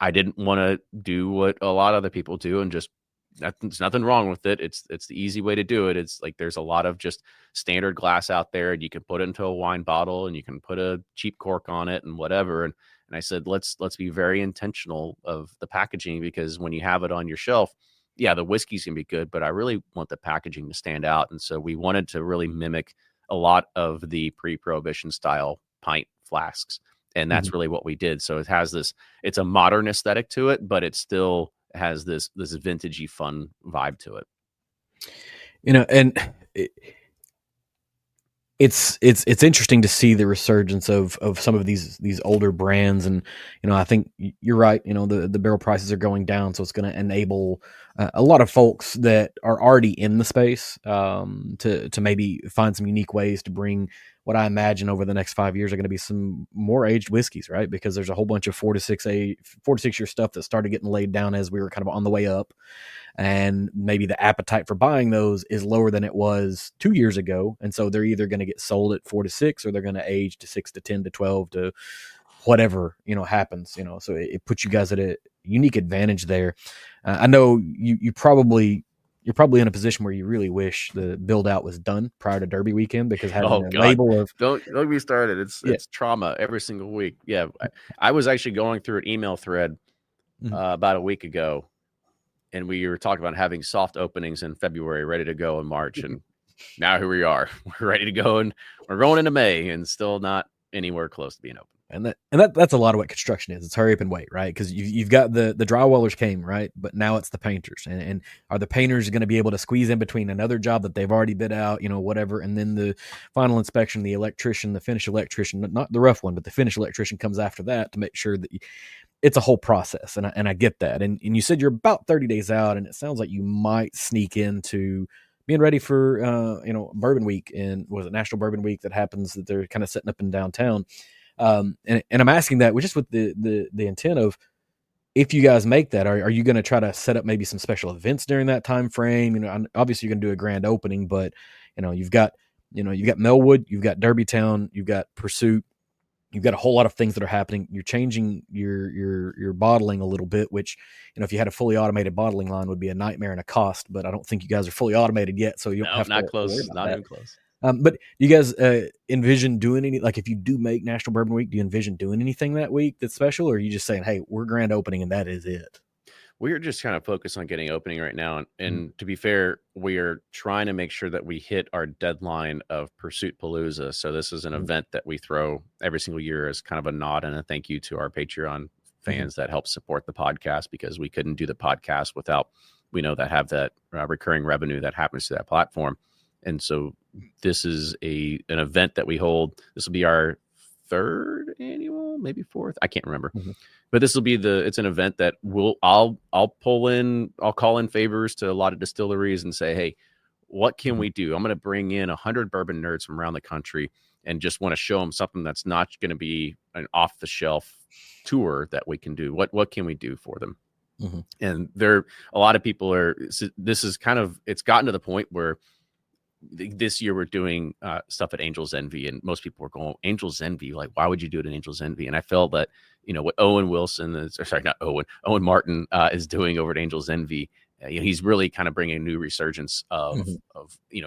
I didn't want to do what a lot of other people do and just there's nothing wrong with it. It's the easy way to do it. It's like there's a lot of just standard glass out there, and you can put it into a wine bottle and you can put a cheap cork on it and whatever. And I said, let's be very intentional of the packaging, because when you have it on your shelf, yeah, the whiskey's gonna be good, but I really want the packaging to stand out. And so we wanted to really mimic a lot of the pre-Prohibition style pint flasks, and that's really what we did. So it has it's a modern aesthetic to it, but it still has this vintagey fun vibe to it. And it's interesting to see the resurgence of some of these older brands, and I think you're right. The barrel prices are going down, so it's going to enable a lot of folks that are already in the space to maybe find some unique ways to bring what I imagine over the next 5 years are going to be some more aged whiskeys, right? Because there's a whole bunch of 4 to 6 year stuff that started getting laid down as we were kind of on the way up, and maybe the appetite for buying those is lower than it was 2 years ago. And so they're either going to get sold at 4 to 6, or they're going to age to 6 to 10 to 12 to whatever, happens, so it puts you guys at a unique advantage there. I know you're probably in a position where you really wish the build out was done prior to Derby weekend, because having a label of don't get me started. It's trauma every single week. Yeah. I was actually going through an email thread about a week ago, and we were talking about having soft openings in February, ready to go in March. And now here we are. We're ready to go, and we're going into May and still not anywhere close to being open. And that's a lot of what construction is. It's hurry up and wait, right? Because you've got the drywallers came, right? But now it's the painters. And are the painters going to be able to squeeze in between another job that they've already bid out, whatever, and then the final inspection, the electrician, the finish electrician, not the rough one, but the finish electrician comes after that to make sure that it's a whole process. And I get that. And you said you're about 30 days out, and it sounds like you might sneak into being ready for Bourbon Week, and was it National Bourbon Week that happens, that they're kind of setting up in downtown. And I'm asking that just with the intent of, if you guys make that, are you going to try to set up maybe some special events during that time frame? Obviously you're going to do a grand opening, but you've got Melwood, you've got Derbytown, you've got Pursuit, you've got a whole lot of things that are happening. You're changing your bottling a little bit, which, if you had a fully automated bottling line, would be a nightmare and a cost, but I don't think you guys are fully automated yet. So you don't have not to close, not even close. But you guys envision doing any, like, if you do make National Bourbon Week, do you envision doing anything that week that's special, or are you just saying, hey, we're grand opening and that is it? We're just kind of focused on getting opening right now. And to be fair, we are trying to make sure that we hit our deadline of Pursuit Palooza. So this is an event that we throw every single year as kind of a nod and a thank you to our Patreon fans that help support the podcast, because we couldn't do the podcast without, that have that recurring revenue that happens to that platform. And so this is an event that we hold. This will be our 3rd annual, maybe 4th. I can't remember. But this will be it's an event that I'll call in favors to a lot of distilleries and say, hey, what can we do? I'm going to bring in 100 bourbon nerds from around the country and just want to show them something that's not going to be an off the shelf tour that we can do. What can we do for them? And a lot of people it's gotten to the point where this year we're doing stuff at Angel's Envy, and most people are going, Angel's Envy, like, why would you do it at Angel's Envy? And I felt that what Owen Martin is doing over at Angel's Envy, he's really kind of bringing a new resurgence of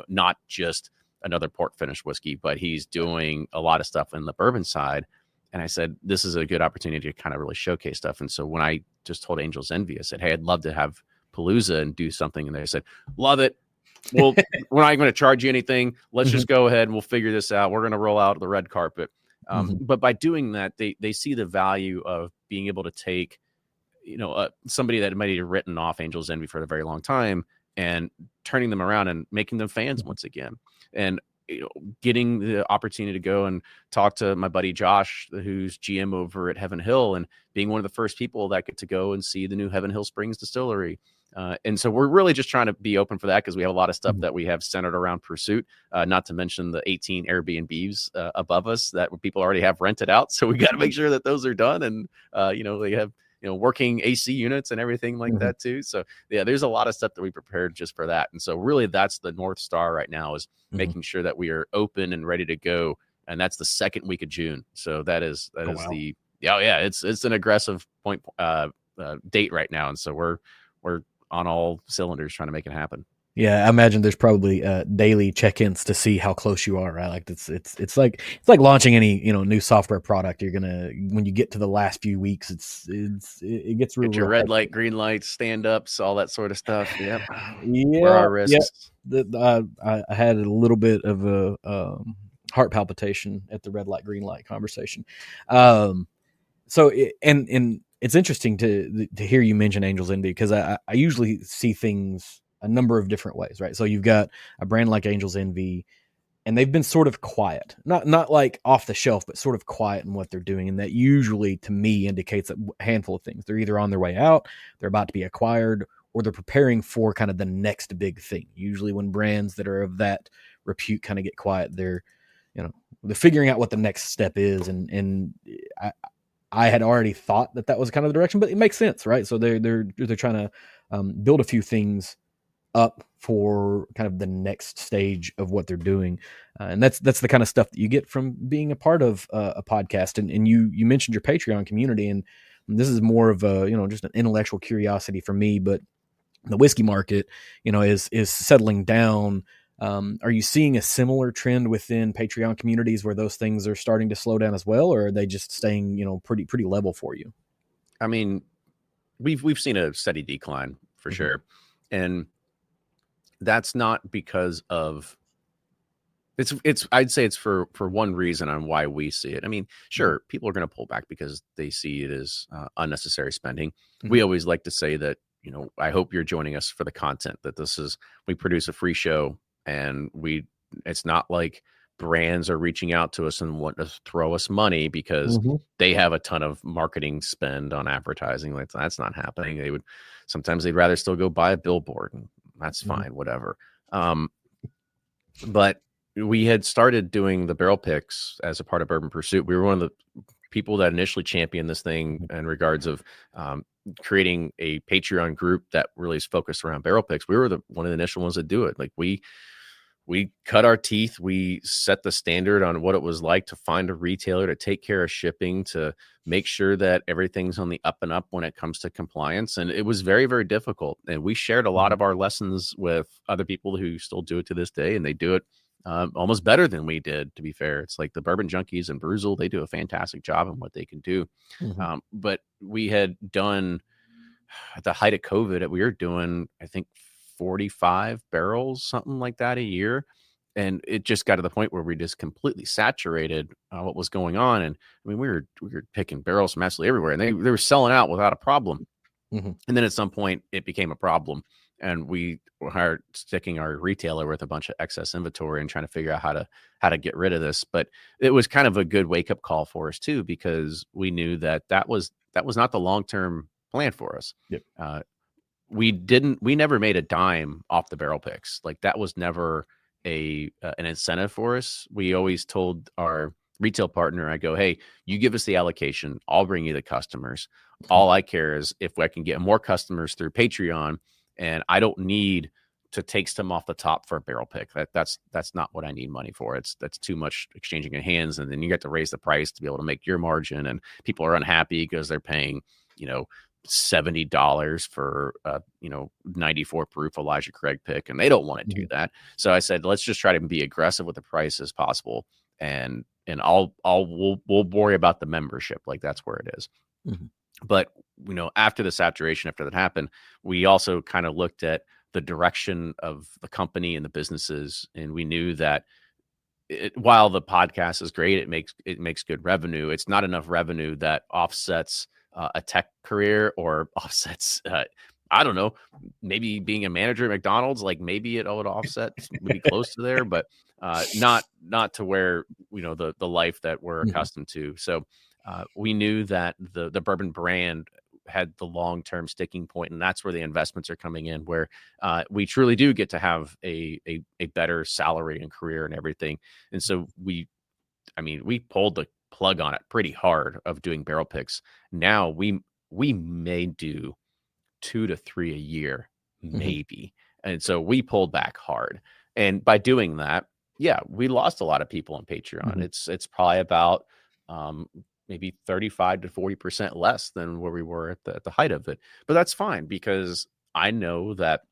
not just another port finish whiskey, but he's doing a lot of stuff in the bourbon side. And I said, this is a good opportunity to kind of really showcase stuff. And so when I just told Angel's Envy, I said, hey, I'd love to have Palooza and do something, and they said, love it. Well, we're not going to charge you anything. Let's just go ahead and we'll figure this out. We're going to roll out the red carpet. But by doing that, they see the value of being able to take, somebody that might have written off Angel's Envy for a very long time and turning them around and making them fans once again. And getting the opportunity to go and talk to my buddy Josh, who's GM over at Heaven Hill, and being one of the first people that get to go and see the new Heaven Hill Springs distillery. And so we're really just trying to be open for that, because we have a lot of stuff that we have centered around Pursuit, not to mention the 18 Airbnbs above us that people already have rented out. So we got to make sure that those are done. And, they have, working AC units and everything like that too. So yeah, there's a lot of stuff that we prepared just for that. And so really that's the North Star right now, is making sure that we are open and ready to go. And that's the second week of June. So that is it's an aggressive date right now. And so we're on all cylinders trying to make it happen. Yeah, I imagine there's probably daily check-ins to see how close you are, right? Like it's like launching any new software product. You're gonna, when you get to the last few weeks, it gets real. Get your red light, green lights, stand ups, all that sort of stuff. Yep. Yeah. Where are risks? Yeah. I had a little bit of a heart palpitation at the red light, green light conversation. So it's interesting to hear you mention Angel's Envy, because I usually see things a number of different ways, right? So you've got a brand like Angel's Envy and they've been sort of quiet, not like off the shelf, but sort of quiet in what they're doing. And that usually, to me, indicates a handful of things. They're either on their way out, they're about to be acquired, or they're preparing for kind of the next big thing. Usually when brands that are of that repute kind of get quiet, they're figuring out what the next step is. And I had already thought that was kind of the direction, but it makes sense, right? So they're trying to build a few things up for kind of the next stage of what they're doing. And that's the kind of stuff that you get from being a part of a podcast. And you mentioned your Patreon community, and this is more of a, just an intellectual curiosity for me, but the whiskey market, is settling down. Are you seeing a similar trend within Patreon communities where those things are starting to slow down as well, or are they just staying, pretty level for you? I mean, we've seen a steady decline for sure. And that's not because of I'd say it's for one reason on why we see it. I mean, sure, people are going to pull back because they see it as unnecessary spending. We always like to say that, I hope you're joining us for the content, that we produce a free show, and it's not like brands are reaching out to us and want to throw us money because they have a ton of marketing spend on advertising. Like, that's not happening. Sometimes they'd rather still go buy a billboard, and that's fine, whatever. But we had started doing the barrel picks as a part of Bourbon Pursuit. We were one of the people that initially championed this thing in regards of creating a Patreon group that really is focused around barrel picks. We were one of the initial ones that do it. Like, we cut our teeth. We set the standard on what it was like to find a retailer, to take care of shipping, to make sure that everything's on the up and up when it comes to compliance. And it was very, very difficult. And we shared a lot of our lessons with other people who still do it to this day, and they do it almost better than we did, to be fair. It's like the Bourbon Junkies and Bruzel, they do a fantastic job in what they can do. But we had done, at the height of COVID, we were doing, I think, 45 barrels, something like that, a year. And it just got to the point where we just completely saturated what was going on. And I mean, we were picking barrels from absolutely everywhere, and they were selling out without a problem. And then at some point it became a problem, and we were sticking our retailer with a bunch of excess inventory and trying to figure out how to get rid of this. But it was kind of a good wake up call for us too, because we knew that was not the long-term plan for us. We never made a dime off the barrel picks. Like, that was never an incentive for us. We always told our retail partner, I go, hey, you give us the allocation, I'll bring you the customers. All I care is if I can get more customers through Patreon, and I don't need to take some off the top for a barrel pick. That's not what I need money for. That's too much exchanging of hands. And then you get to raise the price to be able to make your margin, and people are unhappy because they're paying, $70 for 94 proof Elijah Craig pick, and they don't want to do that. So I said, let's just try to be aggressive with the price as possible, and we'll worry about the membership. Like, that's where it is. But after the saturation, after that happened, we also kind of looked at the direction of the company and the businesses, and we knew that while the podcast is great, it makes good revenue. It's not enough revenue that offsets a tech career, or offsets, I don't know, maybe being a manager at McDonald's. Like, maybe it would offset, maybe close to there, but not to where, the life that we're accustomed to. So we knew that the bourbon brand had the long-term sticking point, and that's where the investments are coming in, where we truly do get to have a better salary and career and everything. And so we pulled the plug on it pretty hard of doing barrel picks. Now we may do 2 to 3 a year, maybe. And so we pulled back hard. And by doing that, we lost a lot of people on Patreon. It's probably about maybe 35 to 40% less than where we were at the height of it. But that's fine, because I know that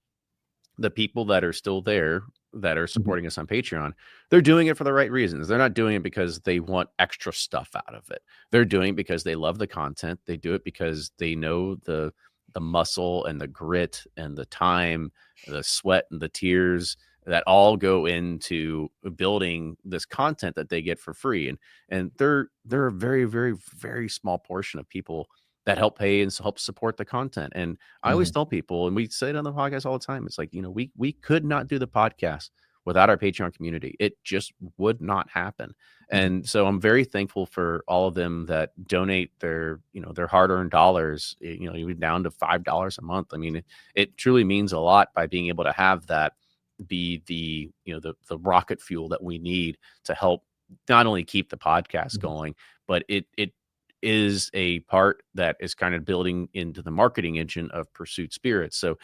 the people that are still there, that are supporting us on Patreon, they're doing it for the right reasons. They're not doing it because they want extra stuff out of it. They're doing it because they love the content. They do it because they know the muscle and the grit and the time, the sweat and the tears that all go into building this content that they get for free. And they're a very, very, very small portion of people that help pay and help support the content. And I always tell people, and we say it on the podcast all the time, it's like, we could not do the podcast without our Patreon community. It just would not happen. And so I'm very thankful for all of them that donate their, their hard-earned dollars, even down to $5 a month. I mean, it truly means a lot by being able to have that be the, the rocket fuel that we need to help not only keep the podcast going, but it is a part that is kind of building into the marketing engine of Pursuit Spirits. So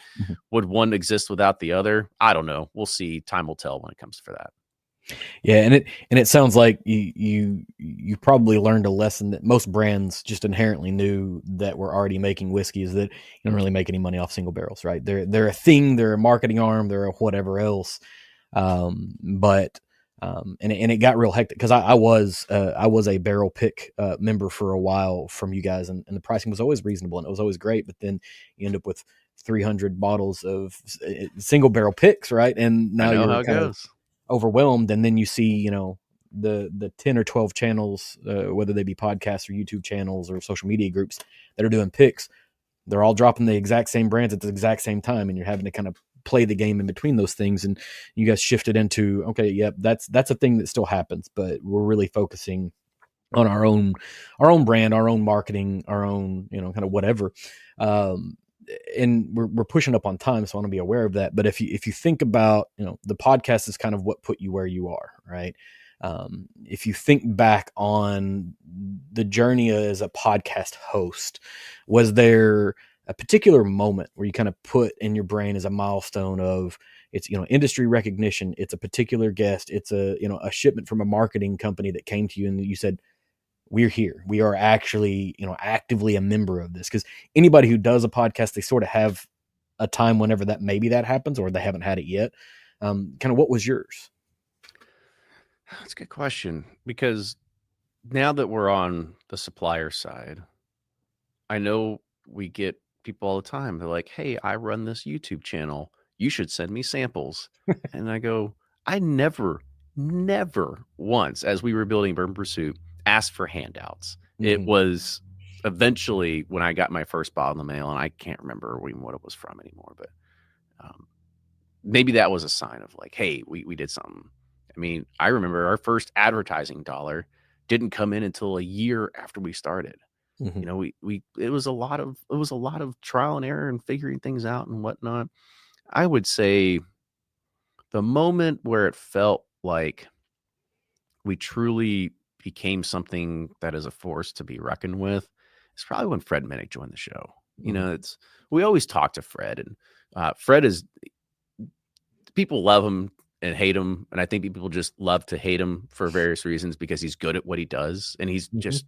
would one exist without the other? I don't know. We'll see. Time will tell when it comes for that. Yeah, and it sounds like you probably learned a lesson that most brands just inherently knew that were already making whiskey, is that you don't really make any money off single barrels, right? They're a thing, they're a marketing arm, they're a whatever else. But it got real hectic because I was a barrel pick member for a while from you guys, and the pricing was always reasonable and it was always great. But then you end up with 300 bottles of single barrel picks, right? And now you're kind of overwhelmed, and then you see the 10 or 12 channels, whether they be podcasts or YouTube channels or social media groups that are doing picks. They're all dropping the exact same brands at the exact same time, and you're having to kind of play the game in between those things. And you guys shifted into, okay, yep, that's a thing that still happens, but we're really focusing on our own brand, our own marketing, our own kind of whatever. And we're pushing up on time, so I want to be aware of that. But if you think about, the podcast is kind of what put you where you are, right? If you think back on the journey as a podcast host, was there a particular moment where you kind of put in your brain as a milestone of it's, industry recognition, it's a particular guest, it's a shipment from a marketing company that came to you and you said, we're here. We are actually, actively a member of this? Because anybody who does a podcast, they sort of have a time whenever that happens, or they haven't had it yet. Kind of what was yours? That's a good question, because now that we're on the supplier side, I know we get people all the time. They're like, hey, I run this YouTube channel. You should send me samples. And I go, I never once, as we were building Bourbon Pursuit, asked for handouts. It was eventually when I got my first bottle in the mail, and I can't remember even what it was from anymore, but maybe that was a sign of like, hey, we did something. I mean, I remember our first advertising dollar didn't come in until a year after we started. It was a lot of trial and error and figuring things out and whatnot. I would say the moment where it felt like we truly became something that is a force to be reckoned with is probably when Fred Minnick joined the show. We always talk to Fred, and Fred is, people love him and hate him, and I think people just love to hate him for various reasons because he's good at what he does, and he's just,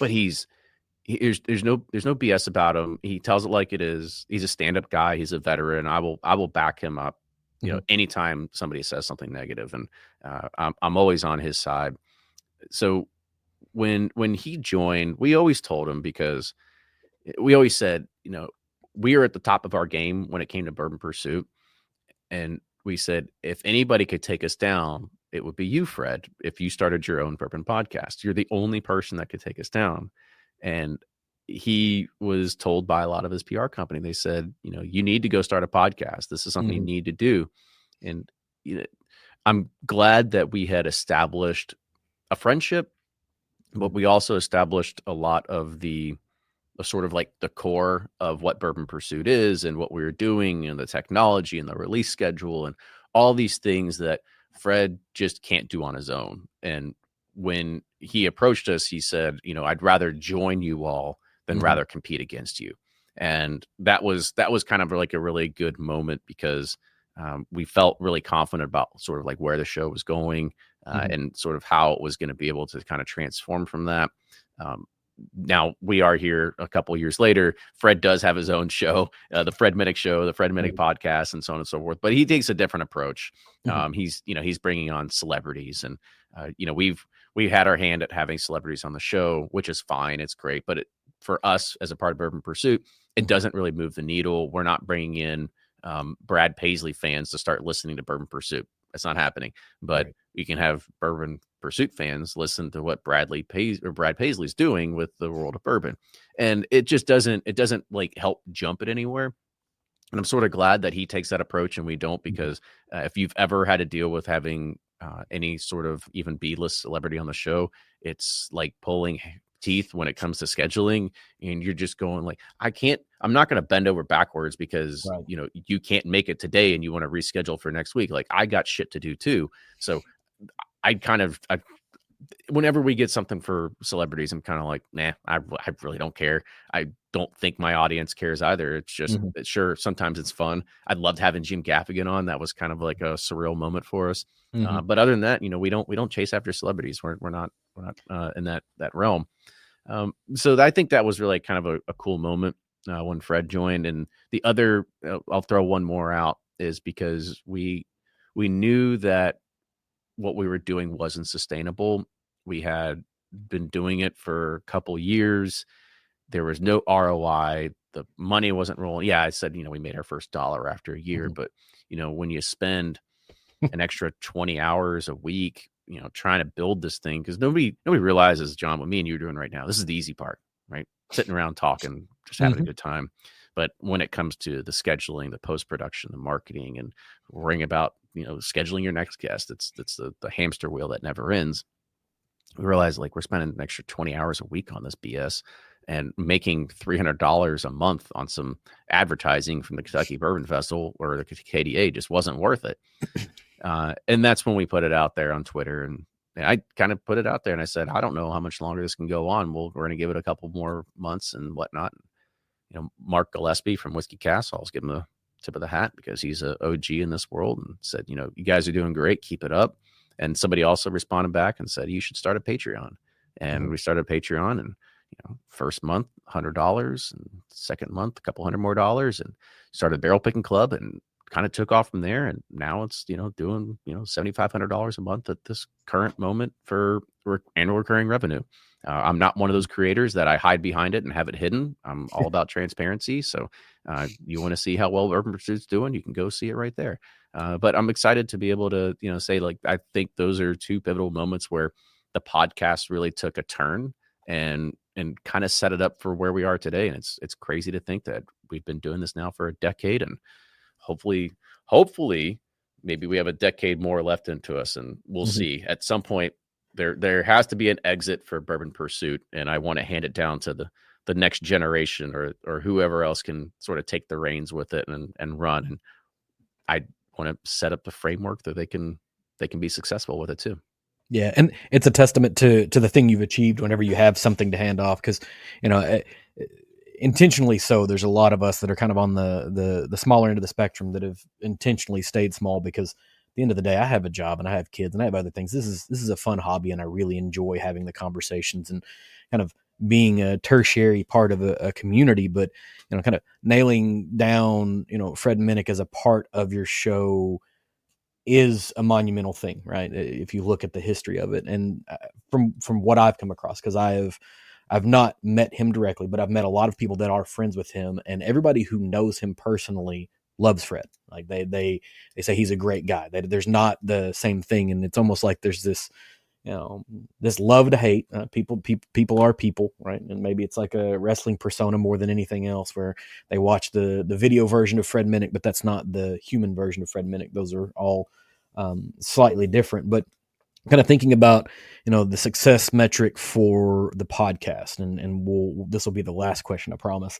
but there's no BS about him. He tells it like it is. He's a stand-up guy. He's a veteran. I will back him up. Anytime somebody says something negative, and I'm always on his side. So when he joined, we always told him, because we always said, we are at the top of our game when it came to Bourbon Pursuit, and we said, if anybody could take us down, it would be you, Fred. If you started your own bourbon podcast, you're the only person that could take us down. And he was told by a lot of his PR company, they said, you need to go start a podcast. This is something you need to do. And I'm glad that we had established a friendship, but we also established a lot of the sort of like the core of what Bourbon Pursuit is and what we were doing, and the technology and the release schedule and all these things that Fred just can't do on his own. And when he approached us, he said, I'd rather join you all than rather compete against you. And that was kind of like a really good moment, because we felt really confident about sort of like where the show was going, and sort of how it was going to be able to kind of transform from that. Now we are here a couple of years later. Fred does have his own show, the Fred Minnick Show, the Fred Minnick Podcast, and so on and so forth. But he takes a different approach. He's bringing on celebrities, and we've had our hand at having celebrities on the show, which is fine. It's great, but for us as a part of Bourbon Pursuit, it doesn't really move the needle. We're not bringing in Brad Paisley fans to start listening to Bourbon Pursuit. That's not happening. But we can have Bourbon Pursuit fans listen to what Brad Paisley's doing with the world of bourbon, and it just doesn't like help jump it anywhere. And I'm sort of glad that he takes that approach and we don't, because if you've ever had to deal with having any sort of even B-list celebrity on the show, it's like pulling teeth when it comes to scheduling, and you're just going like, I'm not going to bend over backwards because Right. you can't make it today and you want to reschedule for next week. Like, I got shit to do too. So I whenever we get something for celebrities, I'm kind of like, nah, I really don't care. I don't think my audience cares either. It's just, sure, sometimes it's fun. I loved having Jim Gaffigan on. That was kind of like a surreal moment for us. But other than that, we don't chase after celebrities. We're not in that realm. So I think that was really kind of a cool moment when Fred joined. And the other, I'll throw one more out, is because we knew that what we were doing wasn't sustainable. We had been doing it for a couple years. There was no ROI. The money wasn't rolling. Yeah, I said, we made our first dollar after a year, but when you spend an extra 20 hours a week, trying to build this thing, because nobody realizes, John, what me and you are doing right now, this is the easy part, right? Sitting around talking, just having a good time. But when it comes to the scheduling, the post-production, the marketing, and worrying about, scheduling your next guest, it's the hamster wheel that never ends. We realize, like, we're spending an extra 20 hours a week on this BS and making $300 a month on some advertising from the Kentucky Bourbon Festival or the KDA just wasn't worth it. And that's when we put it out there on Twitter. And I kind of put it out there and I said, I don't know how much longer this can go on. We're going to give it a couple more months and whatnot. Mark Gillespie from Whiskey Castle, I'll give him the tip of the hat because he's an OG in this world, and said, you guys are doing great. Keep it up. And somebody also responded back and said, you should start a Patreon. And we started Patreon, and, first month, $100, and second month, a couple hundred more dollars, and started Barrel Picking Club, and kind of took off from there. And now it's, doing, $7,500 a month at this current moment for annual recurring revenue. I'm not one of those creators that I hide behind it and have it hidden. I'm all about transparency. So you want to see how well Bourbon Pursuit's doing, you can go see it right there. But I'm excited to be able to, say, like, I think those are two pivotal moments where the podcast really took a turn and kind of set it up for where we are today. And it's crazy to think that we've been doing this now for a decade, and hopefully maybe we have a decade more left into us, and we'll see. At some point, there has to be an exit for Bourbon Pursuit, and I want to hand it down to the next generation or whoever else can sort of take the reins with it and run. And I want to set up the framework that they can be successful with it too. Yeah, and it's a testament to the thing you've achieved whenever you have something to hand off, because intentionally so. There's a lot of us that are kind of on the smaller end of the spectrum that have intentionally stayed small because at the end of the day, I have a job and I have kids and I have other things. This is a fun hobby, and I really enjoy having the conversations and kind of being a tertiary part of a community. But kind of nailing down Fred Minnick as a part of your show is a monumental thing, right? If you look at the history of it, and from what I've come across, because I've not met him directly, but I've met a lot of people that are friends with him, and everybody who knows him personally loves Fred. Like they say he's a great guy. There's not the same thing, and it's almost like there's this this love to hate. People are people, right? And maybe it's like a wrestling persona more than anything else, where they watch the video version of Fred Minnick, but that's not the human version of Fred Minnick. Those are all slightly different. But kind of thinking about the success metric for the podcast, and this will be the last question, I promise.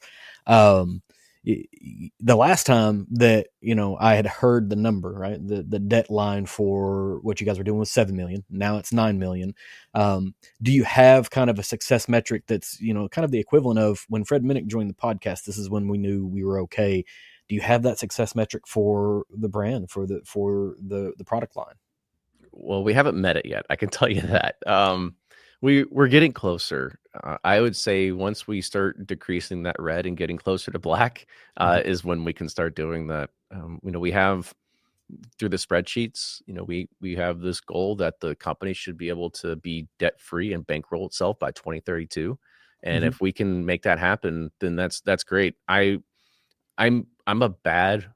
The last time that I had heard the number, right, the debt line for what you guys were doing was 7 million. Now it's 9 million. Do you have kind of a success metric that's kind of the equivalent of when Fred Minnick joined the podcast? This is when we knew we were okay. Do you have that success metric for the brand, for the product line? Well, we haven't met it yet, I can tell you that. We're getting closer. I would say once we start decreasing that red and getting closer to black, is when we can start doing that. We have, through the spreadsheets, we have this goal that the company should be able to be debt free and bankroll itself by 2032. And if we can make that happen, then that's great. I'm a bad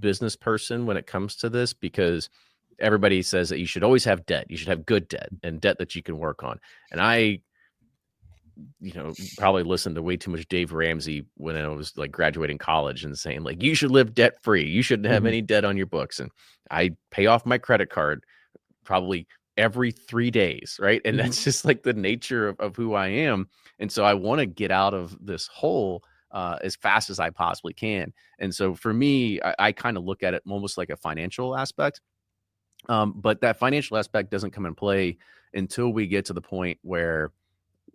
business person when it comes to this, because everybody says that you should always have debt. You should have good debt and debt that you can work on. And I probably listened to way too much Dave Ramsey when I was like graduating college and saying like, you should live debt free. You shouldn't have any debt on your books. And I pay off my credit card probably every 3 days. Right. And that's just like the nature of who I am. And so I want to get out of this hole as fast as I possibly can. And so for me, I kind of look at it almost like a financial aspect. But that financial aspect doesn't come in play until we get to the point where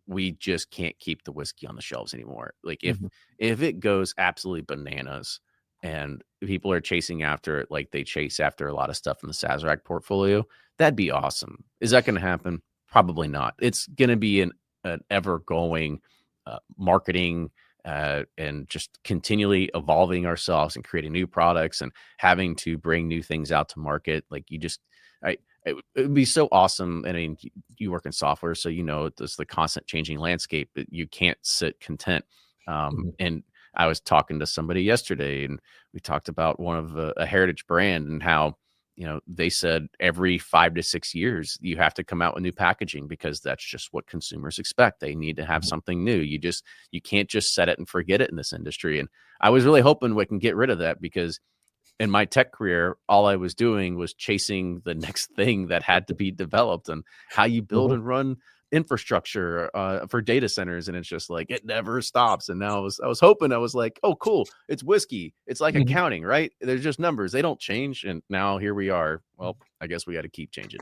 we just can't keep the whiskey on the shelves anymore. Like if it goes absolutely bananas and people are chasing after it like they chase after a lot of stuff in the Sazerac portfolio, that'd be awesome. Is that going to happen? Probably not. It's going to be an ever going marketing and just continually evolving ourselves and creating new products and having to bring new things out to market. Like it would be so awesome. I mean, you work in software, so it's the constant changing landscape, but you can't sit content. And I was talking to somebody yesterday, and we talked about one of a heritage brand and how they said every 5 to 6 years you have to come out with new packaging because that's just what consumers expect. They need to have something new. You can't just set it and forget it in this industry. And I was really hoping we can get rid of that, because in my tech career, all I was doing was chasing the next thing that had to be developed and how you build and run infrastructure for data centers. And it's just like, it never stops. And now I was hoping, I was like, oh, cool. It's whiskey. It's like accounting, right? There's just numbers. They don't change. And now here we are. Well, I guess we got to keep changing.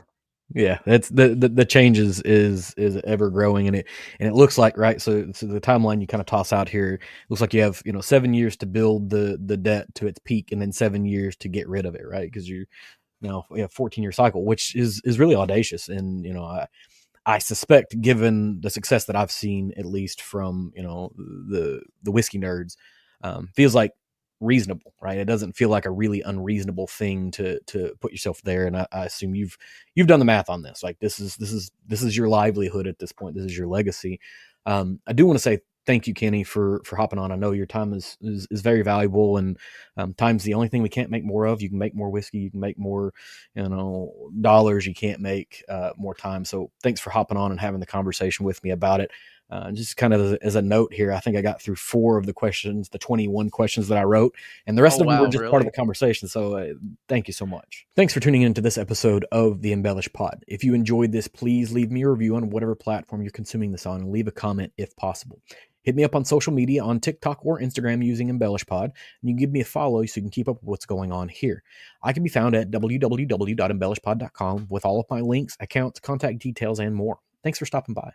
Yeah, that's the changes is ever growing, and it looks like, right. So the timeline you kind of toss out here looks like you have 7 years to build the debt to its peak, and then 7 years to get rid of it, right? Because you 14-year cycle, which is really audacious, and I suspect, given the success that I've seen, at least from the whiskey nerds, feels like reasonable, right? It doesn't feel like a really unreasonable thing to put yourself there. And I assume you've done the math on this. Like this is your livelihood at this point. This is your legacy. I do want to say thank you, Kenny, for hopping on. I know your time is very valuable, and time's the only thing we can't make more of. You can make more whiskey, you can make more dollars. You can't make more time. So thanks for hopping on and having the conversation with me about it. Just kind of as a note here, I think I got through 4 of the questions, the 21 questions that I wrote, and the rest of them were just part of the conversation. So thank you so much. Thanks for tuning into this episode of the Embellish Pod. If you enjoyed this, please leave me a review on whatever platform you're consuming this on, and leave a comment if possible. Hit me up on social media on TikTok or Instagram using EmbellishPod, and you can give me a follow so you can keep up with what's going on here. I can be found at www.embellishpod.com with all of my links, accounts, contact details, and more. Thanks for stopping by.